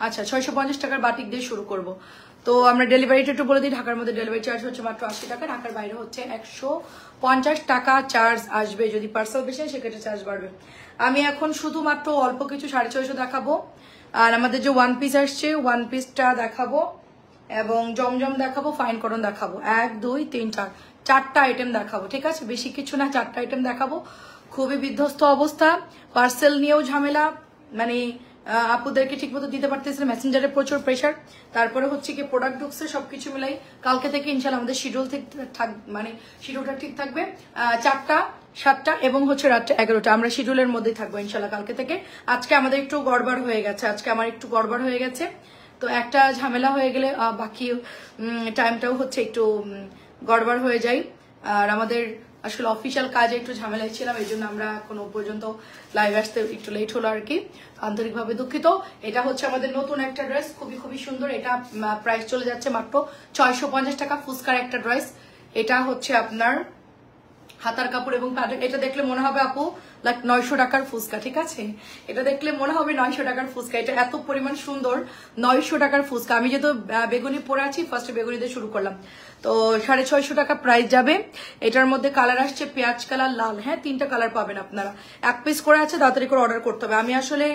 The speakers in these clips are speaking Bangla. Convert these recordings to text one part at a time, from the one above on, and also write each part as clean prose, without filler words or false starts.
আচ্ছা 650 টাকার বাটিক দিয়ে শুরু করব। তো আমরা ডেলিভারিটা একটু বলে দিই। ঢাকার মধ্যে ডেলিভারি চার্জ হচ্ছে মাত্র 80 টাকা, ঢাকার বাইরে হচ্ছে 150 টাকা চার্জ আসবে। যদি পার্সেল বেশি সেক্ষেত্রে চার্জ বাড়বে। আমি এখন শুধুমাত্র অল্প কিছু 650 দেখাবো, আর আমাদের যে ওয়ান পিস আসছে ওয়ান পিসটা দেখাবো, এবং জমজম দেখাবো, ফাইন কটন দেখাবো। 1 2 3 4 চারটা আইটেম দেখাবো, ঠিক আছে? বেশি কিছু না, চারটা আইটেম দেখাবো। খুবই বিধ্বস্ত অবস্থা, পার্সেল নিয়েও ঝামেলা, মানে আপুদেরকে ঠিক মতো দিতে পারতেছে, মেসেঞ্জারে প্রচুর প্রেশার। তারপরে হচ্ছে কি প্রোডাক্ট ঢুকছে, সবকিছু মিলাই কালকে থেকে ইনশাল্লাহ আমাদের শিডিউল মানে শিডিউলটা ঠিক থাকবে। 4টা 7টা এবং হচ্ছে রাত্রে 11টা আমরা শিডিউলের মধ্যেই থাকবো ইনশাল্লাহ কালকে থেকে। আজকে আমাদের একটু গড়বড় হয়ে গেছে, আজকে আমার একটু গড়বড় হয়ে গেছে। তো একটা ঝামেলা হয়ে গেলে বাকি টাইমটাও হচ্ছে একটু গড়বড় হয়ে যায়। আর আমাদের আসলে অফিসিয়াল কাজে একটু ঝামেলায় ছিলাম, এই জন্য আমরা এখনো পর্যন্ত লাইভ আসতে একটু লেট হলো আর কি, আন্তরিকভাবে দুঃখিত। এটা হচ্ছে আমাদের নতুন একটা ড্রেস, খুবই খুবই সুন্দর। এটা প্রাইস চলে যাচ্ছে মাত্র 650 টাকা। ফুচকার একটা ড্রেস, এটা হচ্ছে আপনার হাতার কাপড় এবং এটা দেখলে মনে হবে আপু লাইক 900 টাকার ফুচকা, ঠিক আছে? এটা দেখলে মনে হবে 900 টাকার ফুচকা। এটা এত পরিমাণ সুন্দর, 900 টাকার ফুচকা। আমি যেহেতু বেগুনি পরে আছি, ফার্স্টে বেগুনি দিয়ে শুরু করলাম। তো 650 টাকা প্রাইস যাবে। এটার মধ্যে কালার আসছে পেঁয়াজ কালার, লাল, হ্যাঁ 3টা কালার পাবেন আপনারা। 1 পিস করে আছে, তাড়াতাড়ি করে অর্ডার করতে হবে। আমি আসলে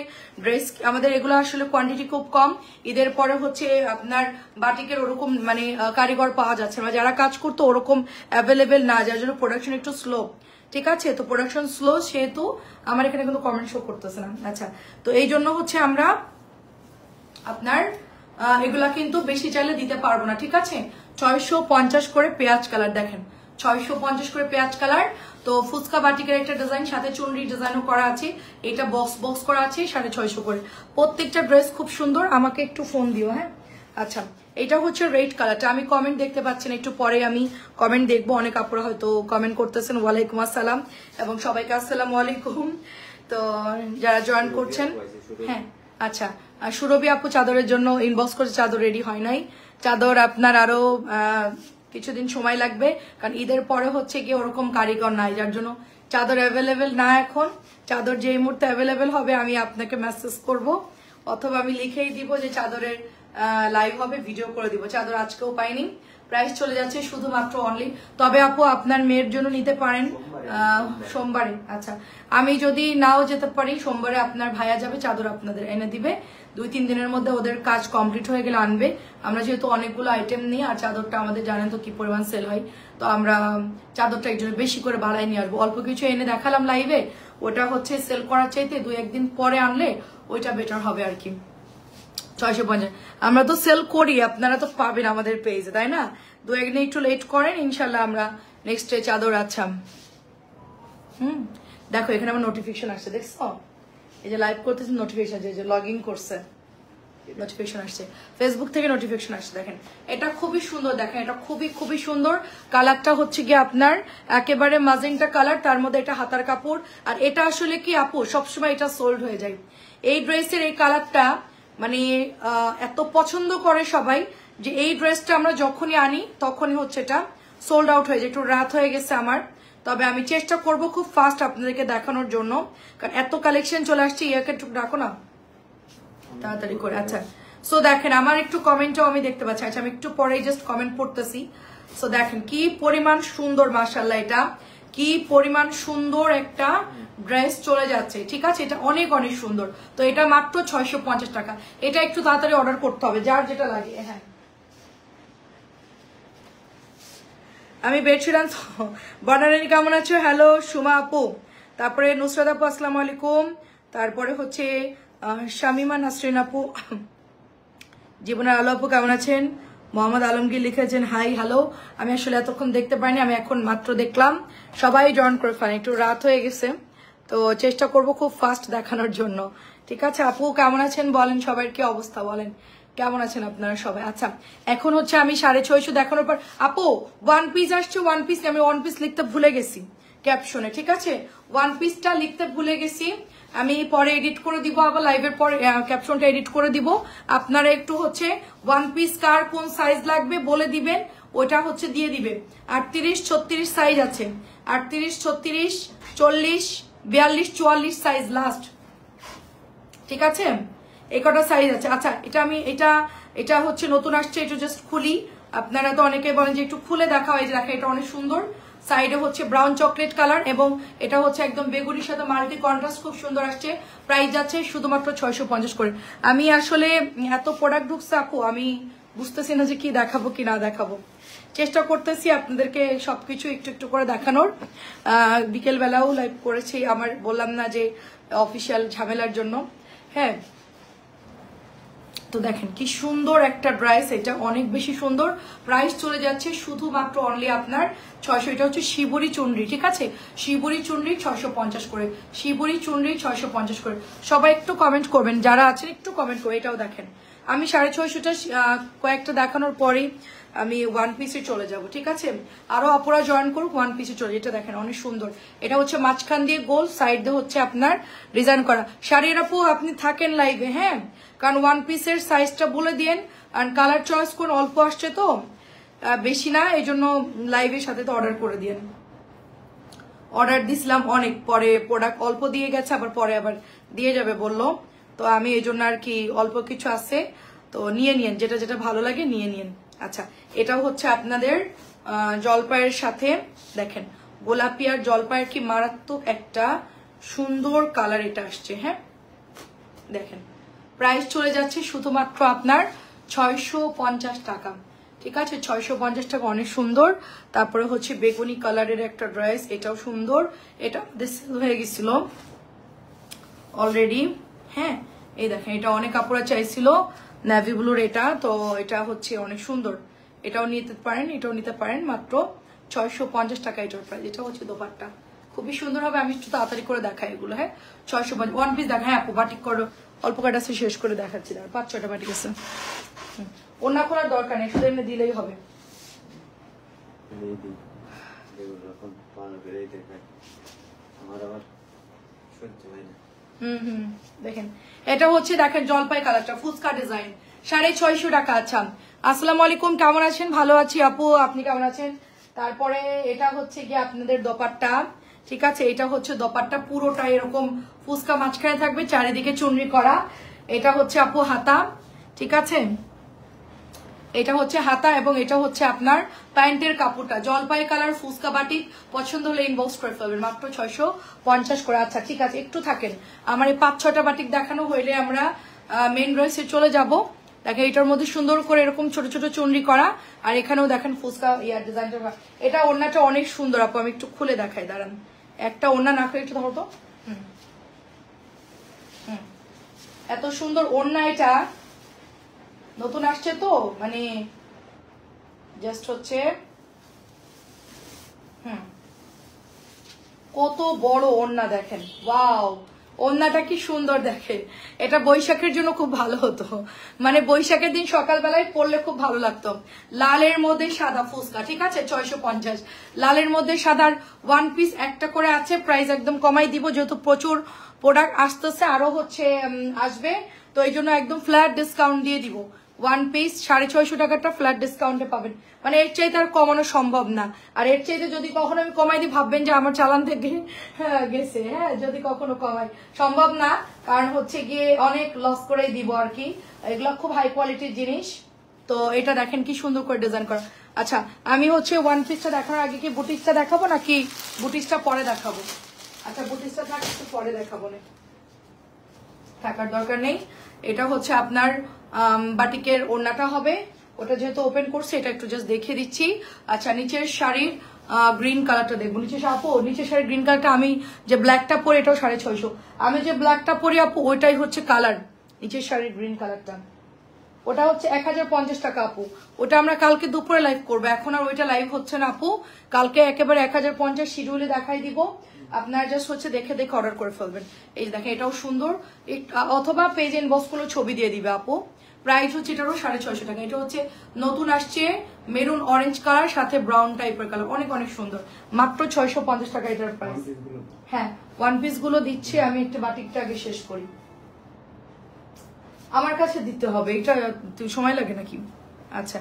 ড্রেস আমাদের এগুলো আসলে কোয়ান্টিটি খুব কম। ঈদের পরে হচ্ছে আপনার বাটিকের ওরকম মানে কারিগর পাওয়া যাচ্ছে না, যারা কাজ করতো ওরকম অ্যাভেলেবেল না, যার জন্য প্রোডাকশন একটু স্লো, ঠিক আছে? তো প্রোডাকশন স্লো, সেহেতু আমার এখানে কিন্তু কমেন্ট শো করতেছে না। আচ্ছা, তো এই জন্য হচ্ছে আমরা আপনার এগুলা কিন্তু বেশি চাইলে দিতে পারবো না, ঠিক আছে? 650 করে পেঁয়াজ কালার, দেখেন 650 করে পেঁয়াজ কালার। তো ফুচকা বাটিকের একটা ডিজাইন, সাথে চুনরি ডিজাইনও করা আছে। এটা বক্স বক্স করা আছে 650 করে। প্রত্যেকটা ড্রেস খুব সুন্দর। আমাকে একটু ফোন দিও, হ্যাঁ? আচ্ছা, এটা হচ্ছে রেড কালারটা। আমি কমেন্ট দেখতে পাচ্ছি না, একটু পরে আমি কমেন্ট দেখবো। অনেক আপুরা হয়তো কমেন্ট করতেছেন। ওয়ালাইকুম আসসালাম, এবং সবাইকে আসসালামু আলাইকুম। তো যারা জয়েন করছেন, হ্যাঁ আচ্ছা। সুরভি আপু চাদরের জন্য ইনবক্স করছে, চাদর রেডি হয় নাই। চাদর আপনার আরো কিছুদিন সময় লাগবে, কারণ ঈদের পরে হচ্ছে কি ওরকম কারিগর নাই, যার জন্য চাদর অ্যাভেলেবেল না এখন। চাদর যে মুহূর্তে অ্যাভেলেবেল হবে আমি আপনাকে মেসেজ করব, অথবা আমি লিখেই দিব যে চাদরের লাইভ হবে, ভিডিও করে দিব। চাদর আজকেও পাইনি, প্রাইস চলে যাচ্ছে শুধুমাত্র অনলি। তবে আপু আপনার মেয়ের জন্য নিতে পারেন সোমবারে। আচ্ছা, আমি যদি নাও যেতে পারি, সোমবারে আপনার ভাইয়া যাবে, চাদর আপনাদের এনে দিবে। 2-3 দিনের মধ্যে ওদের কাজ কমপ্লিট হয়ে গেলে আনবে। আমরা যেহেতু অনেকগুলো আইটেম নিই, আর চাদরটা আমাদের জানেন তো কি পরিমাণ সেল হয়, তো আমরা চাদরটা একজন বেশি করে বাড়াই নিয়ে আসবো। অল্প কিছু এনে দেখালাম লাইভে, ওটা হচ্ছে সেল করার চাইতে 2-1 দিন পরে আনলে ওইটা বেটার হবে আর কি। 650 আমরা তো সেল করি, আপনারা তো পাবেন আমাদের পেজে, তাই না? 2-1 দিন একটু লেট করেন, ইনশাল্লাহ আমরা নেক্সট ডে চাদর। আচ্ছা, দেখো এখানে আমার নোটিফিকেশন আসছে, দেখছো? এই যে লাইভ করতেছে, নোটিফিকেশন, যে লগ ইন করছে, নোটিফিকেশন আসছে ফেসবুক থেকে, নোটিফিকেশন আসছে। দেখেন এটা খুবই সুন্দর, দেখেন এটা খুবই খুবই সুন্দর। কালারটা হচ্ছে কি আপনার একেবারে মাজেন্টা কালার, তার মধ্যে এটা হাতার কাপড়। আর এটা আসলে কি আপু সবসময় এটা সোল্ড হয়ে যায়। এই ড্রেসের এই কালারটা মানে এত পছন্দ করে সবাই, যে এই ড্রেসটা আমরা যখনই আনি তখনই হচ্ছে এটা সোল্ড আউট হয়ে যায়। একটু রাত হয়ে গেছে আমার, তবে আমি চেষ্টা করব খুব ফাস্ট আপনাদেরকে দেখানোর জন্য, কারণ এত কালেকশন চলে আসছে। ইয়াকে একটু রাখো না তাড়াতাড়ি করে। আচ্ছা, সো দেখেন আমার একটু কমেন্টও আমি দেখতে পাচ্ছি। আচ্ছা, আমি একটু পরেই জাস্ট কমেন্ট পড়তেছি। সো দেখেন কি পরিমাণ সুন্দর, মাশাআল্লাহ, এটা কি পরিমাণ সুন্দর একটা ড্রেস চলে যাচ্ছে, ঠিক আছে? এটা অনেক অনেক সুন্দর। তো এটা মাত্র 650 টাকা। এটা একটু তাড়াতাড়ি অর্ডার করতে হবে, যার যেটা লাগে। হ্যাঁ, আমি বেডশিরান বনারানি, কেমন আছো? হ্যালো সুমা আপু, তারপরে নুসরাত আপু আসসালামু আলাইকুম, তারপরে হচ্ছে শামিমা নাসরিন আপু, জীবনের আলো আপু কেমন আছেন? মোহাম্মদ আলমগীর লিখেছেন হাই হ্যালো। আমি আসলে এতক্ষণ দেখতে পাইনি, আমি এখন মাত্র দেখলাম। সবাই জয়েন করে ফেলেন, একটু রাত হয়ে গেছে, তো চেষ্টা করব খুব ফাস্ট দেখানোর জন্য, ঠিক আছে? আপু কেমন আছেন বলেন, সবার কি অবস্থা বলেন, কেমন আছেন আপনারা সবাই? আচ্ছা, এখন হচ্ছে আমি 650 দেখানোর পর আপু ওয়ান পিস আসছে। ওয়ান পিস আমি ওয়ান পিস লিখতে ভুলে গেছি ক্যাপশনে, ঠিক আছে? ওয়ান পিসটা লিখতে ভুলে গেছি, আমি পরে এডিট করে দিব, আবার লাইভের পরে ক্যাপশনটা এডিট করে দিব। আপনারা একটু হচ্ছে ওয়ান পিস কার কোন সাইজ লাগবে বলে দিবেন, ওটা হচ্ছে দিয়ে দিবে। 38, 36 সাইজ আছে, 38, 36, 40, 42, 44 সাইজ লাস্ট, ঠিক আছে? এই কটা সাইজ আছে। আচ্ছা এটা হচ্ছে নতুন আসছে, এটা জাস্ট খুলি। আপনারা তো অনেকে বলেন যে একটু খুলে দেখা হয়, যে দেখা এটা অনেক সুন্দর। সাইডে হচ্ছে ব্রাউন চকলেট কালার এবং এটা হচ্ছে একদম বেগুনির সাথে মাল্টি কন্ট্রাস্ট, খুব সুন্দর আসছে। প্রাইস যাচ্ছে শুধুমাত্র 650 করে। আমি আসলে এত প্রোডাক্ট ঢুকছে আপু, আমি বুঝতেছি না যে কি দেখাবো কি না দেখাবো। চেষ্টা করতেছি আপনাদেরকে সবকিছু একটু একটু করে দেখানোর। বিকেল বেলাও লাইভ করেছি, আমার বললাম না যে অফিসিয়াল ঝামেলার জন্য। হ্যাঁ, তো দেখেন কি সুন্দর একটা ড্রেস, এটা অনেক বেশি সুন্দর। প্রাইস চলে যাচ্ছে শুধুমাত্র অনলি আপনার 600। এটা হচ্ছে শিবরি চুনরি, ঠিক আছে, শিবরি চুনরি 650 করে, শিবরি চুনরি 650 করে। সবাই একটু কমেন্ট করবেন, যারা আছেন একটু কমেন্ট করবেন। এটাও দেখেন, আমি 650টা কয়েকটা দেখানোর পরেই আমি ওয়ান পিসে চলে যাব, ঠিক আছে। আরো অপরা জয়েন করুক, ওয়ান পিসে চলে। এটা দেখেন অনেক সুন্দর, এটা হচ্ছে মাঝখান দিয়ে গোল, সাইড দিয়ে হচ্ছে আপনার ডিজাইন করা। শাড়ির আপু আপনি থাকেন লাইভে, হ্যাঁ, কারণ ওয়ান পিসের সাইজটা বলে দিয়েন, আর কালার চয়েস কোন অল্প আসছে তো বেশি না, এই জন্য লাইভের সাথে তো অর্ডার করে দিয়েন। অর্ডার দিছিলাম অনেক, পরে প্রোডাক্ট অল্প দিয়ে গেছে, আবার পরে আবার দিয়ে যাবে বললো, তো আমি এই জন্য আর কি অল্প কিছু আছে, তো নিয়ে নিন, যেটা যেটা ভালো লাগে নিয়ে নিন। আচ্ছা, এটাও হচ্ছে আপনাদের জলপাইয়ের সাথে দেখেন, গোলাপি আর জলপাইয়ের কি মারাত্মক একটা সুন্দর কালার এটা আসছে। হ্যাঁ দেখেন, প্রাইস চলে যাচ্ছে শুধুমাত্র আপনার 650 টাকা, ঠিক আছে, 650 টাকা, অনেক সুন্দর। তারপরে হচ্ছে বেগুনি কালারের একটা ড্রেস, এটাও সুন্দর, এটা সেল হয়ে গেছিল অলরেডি। হ্যাঁ, এই দেখেন, এটা অনেক কাপড় চাইছিল নেভি ব্লুর, এটা তো এটা হচ্ছে অনেক সুন্দর, এটাও নিতে পারেন, এটাও নিতে পারেন, মাত্র 650 টাকা এটার প্রাইস। এটা হচ্ছে দোপাট্টা, খুবই সুন্দর হবে। আমি একটু তাড়াতাড়ি করে দেখাই এগুলো। হ্যাঁ, 650 ওয়ান পিস দেখা। হ্যাঁ আপু, বাটিক করো, অল্প কটা শেষ করে দেখাচ্ছি, 5-6টা বাটিক আছে। ওনা খোলার দরকার নেই, শুধু এমনি দিলেই হবে। দেখেন, এটা হচ্ছে দেখেন জলপাই কালারটা, ফুচকা ডিজাইন, 650 টাকা। আচ্ছা, আসসালামু আলাইকুম, কেমন আছেন? ভালো আছি আপু, আপনি কেমন আছেন? তারপরে এটা হচ্ছে কি আপনাদের দোপাট্টা, ঠিক আছে, এটা হচ্ছে দোপাট্টা, পুরোটা এরকম ফুচকা মাঝখানে থাকবে, চারিদিকে চুনরি করা। এটা হচ্ছে আপু হাতা, ঠিক আছে, এটা হচ্ছে হাতা, এবং এটা হচ্ছে আপনার প্যান্টের কাপড়টা জলপাই কালার, ফুচকা বাটিক। পছন্দ হলে ইনবক্স করে ফেলবেন, মাত্র 650 করে। আচ্ছা ঠিক আছে, একটু থাকেন, আমার এই 5-6টা বাটিক দেখানো হইলে আমরা মেন ড্রেসে চলে যাব। দেখেন, এটার মধ্যে সুন্দর করে এরকম ছোট ছোট চুনরি করা, আর এখানেও দেখেন ফুচকা ইয়ার ডিজাইনটা। এটা ওড়নাটা অনেক সুন্দর আপু, আমি একটু খুলে দেখাই, দাঁড়ান, একটা ওড়না না করে একটু ধরো তো। এত সুন্দর ওড়না, এটা নতুন আসছে তো, মানে জাস্ট হচ্ছে কত বড় ওড়না দেখেন, ওয়াও, ওড়নাটা কি সুন্দর দেখেন। এটা বৈশাখের জন্য খুব ভালো হতো, মানে বৈশাখের দিন সকালবেলায় পরলে খুব ভালো লাগতো। লালের মধ্যে সাদা ফুচকা, ঠিক আছে, 650। লালের মধ্যে সাদার ওয়ান পিস একটা করে আছে, প্রাইস একদম কমাই দিব, যেহেতু প্রচুর প্রোডাক্ট আসতেছে, আরো হচ্ছে আসবে, তো এই জন্য একদম ফ্ল্যাট ডিসকাউন্ট দিয়ে দিব। ওয়ান পিস 650 টাকাটা ফ্ল্যাট ডিসকাউন্টে পাবেন, মানে এর চাইতে আর কমানো সম্ভব না। আর এর চাইতে যদি কখনো আমি কমাই দিই, ভাববেন যে আমার চালান থেকে গেছে। হ্যাঁ, যদি কখনো কমাই, সম্ভব না, কারণ হচ্ছে গিয়ে অনেক লস করেই দিব আর কি, এগুলো খুব হাই কোয়ালিটির জিনিস। তো এটা দেখেন কি সুন্দর করে ডিজাইন করা। আচ্ছা, আমি হচ্ছে ওয়ান পিসটা দেখানোর আগে কি বুটিক্সটা দেখাবো, নাকি বুটিক্সটা পরে দেখাবো? আচ্ছা, বুটিক্সটা থাক, একটু পরে দেখাবো, না থাকার দরকার নেই। এটা হচ্ছে আপনার বাটিকের ওড়নাটা হবে, ওটা যেহেতু ওপেন করছে, এটা একটু জাস্ট দেখিয়ে দিচ্ছি। আচ্ছা, নিচের শাড়ির গ্রিন কালারটা দেখবো, নিচের আপু, নিচের শাড়ির গ্রিন কালারটা, আমি যে ব্ল্যাকটা পরি এটাও 650, আমি যে ব্ল্যাকটা পরি আপু ওইটাই হচ্ছে কালার, নিচের শাড়ির গ্রিন কালারটা, ওটা হচ্ছে 1050 টাকা আপু। ওটা আমরা কালকে দুপুরে লাইভ করবো, এখন আর ওইটা লাইভ হচ্ছে না আপু, কালকে একেবারে 1050 শিডিউলে দেখাই দিব, আপনারা জাস্ট হচ্ছে দেখে দেখে অর্ডার করে ফেলবেন। এই দেখেন, এটাও সুন্দর, অথবা পেজ ইনবক্স গুলো ছবি দিয়ে দিবে আপু। প্রাইস হচ্ছে এটারও 650 টাকা। এটা হচ্ছে নতুন আসছে মেরুন অরেঞ্জ কালার, সাথে ব্রাউন টাইপের কালার, অনেক অনেক সুন্দর, মাত্র 650 টাকা এটার প্রাইস। হ্যাঁ, ওয়ান পিস গুলো দিচ্ছি, আমি একটা বাটিকটা আগে শেষ করি, আমার কাছে দিতে হবে, এটা সময় লাগে নাকি? আচ্ছা,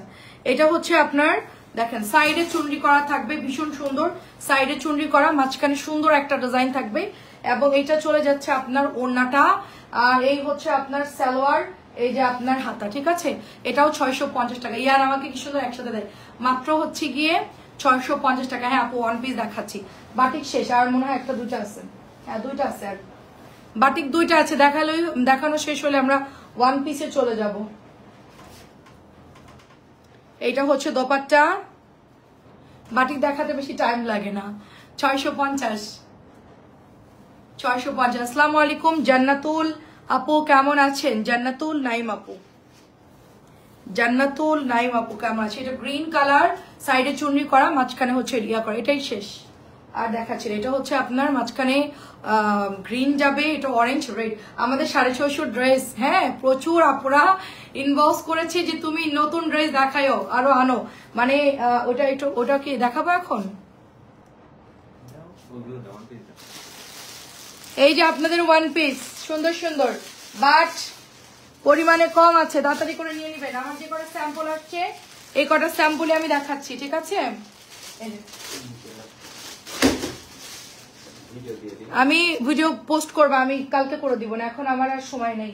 এটা হচ্ছে আপনার দেখেন সাইডে চুনরি করা থাকবে, ভীষণ সুন্দর সাইডে চুনরি করা, মাঝখানে সুন্দর একটা ডিজাইন থাকবে, এবং এটা চলে যাচ্ছে আপনার ওড়নাটা আর এই হচ্ছে আপনার সালোয়ার, এই যে আপনার হাতা, ঠিক আছে, এটাও 650 টাকা। ইয়ার আমাকে কি সুন্দর একসাথে দেয়, মাত্র হচ্ছে গিয়ে 650 টাকা। হ্যাঁ আপু ওয়ান পিস দেখাচ্ছি, বাটিক শেষ, আর মনে হয় একটা দুইটা আছে, হ্যাঁ দুইটা আছে, আর বাটিক দুইটা আছে, দেখানো শেষ হলে আমরা ওয়ান পিসে চলে যাব। এইটা হচ্ছে দোপাট্টা, বাটিক দেখাতে বেশি টাইম লাগে না, 650। আসসালামু আলাইকুম জান্নাতুল আপু, কেমন আছেন? জান্নাতুল নাইম আপু, জান্নাতুল নাইম আপু কেমন আছে? এটা গ্রিন কালার, সাইডে চুনরি করা, মাঝখানে হচ্ছে ইয়া করা, এটাই শেষ। আর দেখাচ্ছি এটা হচ্ছে আপনার মাঝখানে গ্রিন যাবে, এটা অরেঞ্জ রেড, আমাদের 650 ড্রেস। হ্যাঁ প্রচুর আপুরা ইনবক্স করেছে যে তুমি নতুন ড্রেস দেখায়ও, আরো আনো, মানে ওটা কি দেখাবো এখন? এই যে আপনাদের ওয়ান পিস সুন্দর সুন্দর, বাট পরিমাণে কম আছে, তাড়াতাড়ি করে নিয়ে নিবেন। আমার যে কটা স্যাম্পল আসছে এই কটা স্যাম্পলে আমি দেখাচ্ছি, ঠিক আছে? আমি ভিডিও পোস্ট করবো, আমি কালকে করে দিব না, এখন আমার আর সময় নেই,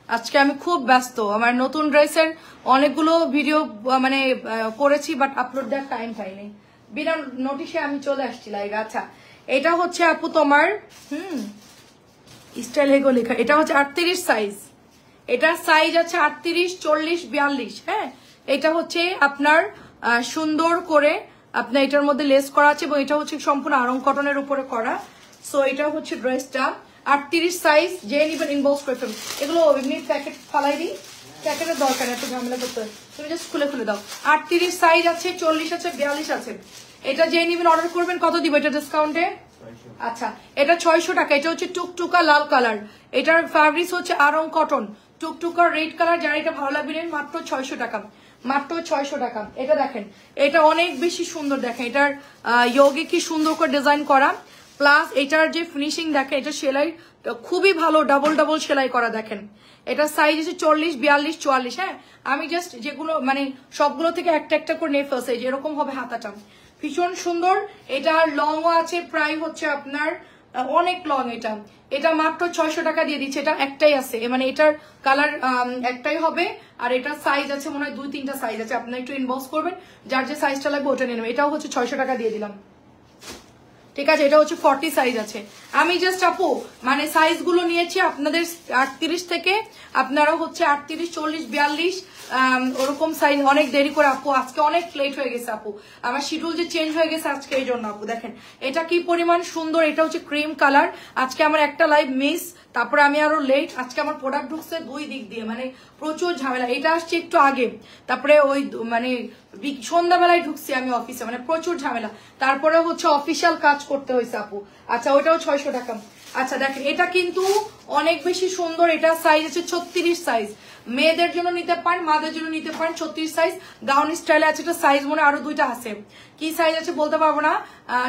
আজকে আমি খুব ব্যস্ত। আমার নতুন ড্রেসের অনেকগুলো ভিডিও মানে করেছি, বাট আপলোড দেওয়ার টাইম পাইনি, বিনা নোটিশে আমি চলে আসছি লাইভে। আচ্ছা এটা হচ্ছে আপু তোমার স্টাইল হেগো লেখা, এটা হচ্ছে 38 সাইজ, এটার সাইজ আছে 38, 40, 42। হ্যাঁ এটা হচ্ছে আপনার সুন্দর করে আপনার এটার মধ্যে লেস করা আছে, এবং এটা হচ্ছে সম্পূর্ণ আরং কটনের উপরে করা। সো এটা হচ্ছে ড্রেসটা 38 সাইজ, যে নিবেন ইনবক্স করে ফেলুন। এগুলো এমনি প্যাকেট ফালাই দিই, প্যাকেটের দরকার এত ঝামেলা করতে, তুমি জাস্ট খুলে খুলে দাও। 38 সাইজ আছে, 40 আছে, 42 আছে। এটা যে নিবেন অর্ডার করবেন, কত দিব এটা ডিসকাউন্টে? আচ্ছা এটা 600 টাকা। এটা হচ্ছে টুকটুকা লাল কালার, এটার ফ্যাব্রিক্স হচ্ছে আরং কটন, টুকটুকা রেড কালার, যারা এটা ভালো লাগবে নেন, মাত্র 600 টাকা, মাত্র 600 টাকা। এটা দেখেন, এটা অনেক বেশি সুন্দর, দেখেন এটার ইয়োগে কি সুন্দর করে ডিজাইন করা, প্লাস এটার যে ফিনিশিং দেখেন, এটা সেলাই খুবই ভালো, ডাবল ডাবল সেলাই করা। দেখেন এটা সাইজ আছে 40, 42, 44। হ্যাঁ আমি জাস্ট যেগুলো মানে সবগুলো থেকে একটা একটা করে নিয়ে ফেলছি, এরকম হবে হাতাটা, ভীষণ সুন্দর। এটা লংও আছে, প্রায় হচ্ছে আপনার অনেক লং। এটা মাত্র 600 টাকা দিয়ে দিচ্ছে, এটা একটাই আছে, মানে এটার কালার একটাই হবে, আর এটার সাইজ আছে মনে হয় 2-3টা সাইজ আছে, আপনার একটু ইনবক্স করবেন, যার যে সাইজটা লাগবে ওটা নিয়ে নেবেন। এটাও হচ্ছে 600 টাকা দিয়ে দিলাম, ঠিক আছে? এটা হচ্ছে 40 সাইজ আছে। আমি জাস্ট আপু মানে সাইজ গুলো নিয়েছি আপনাদের 38 থেকে, আপনারা হচ্ছে 38, 40, 42 ওরকম সাইজ। অনেক দেরি করে আপু, আজকে অনেক লেট হয়ে গেছে আপু, আমার শিডিউল যে চেঞ্জ হয়ে গেছে আজকে, এই জন্য আপু। দেখেন এটা কি পরিমাণ সুন্দর, এটা হচ্ছে ক্রিম কালার। আজকে আমার একটা লাইভ মিস, তারপরে আমি আরো লেট, আজকে আমার প্রোডাক্ট ঢুকছে দুই দিক দিয়ে, মানে প্রচুর ঝামেলা। এটা আসছে একটু আগে, তারপরে ওই মানে সন্ধ্যাবেলায় ঢুকছি আমি অফিসে, মানে প্রচুর ঝামেলা, তারপরে হচ্ছে অফিসিয়াল কাজ করতে হয়েছে আপু। আচ্ছা ওইটাও 600 টাকা। আচ্ছা দেখেন এটা কিন্তু অনেক বেশি সুন্দর, এটা সাইজ আছে 36 সাইজ, মেয়েদের জন্য নিতে পারেন, মাদের জন্য নিতে পারেন। 36 সাইজ গাউন স্টাইলে আছে, এটা সাইজ মনে আরো দুইটা আছে, কি সাইজ আছে বলতে পারবো না।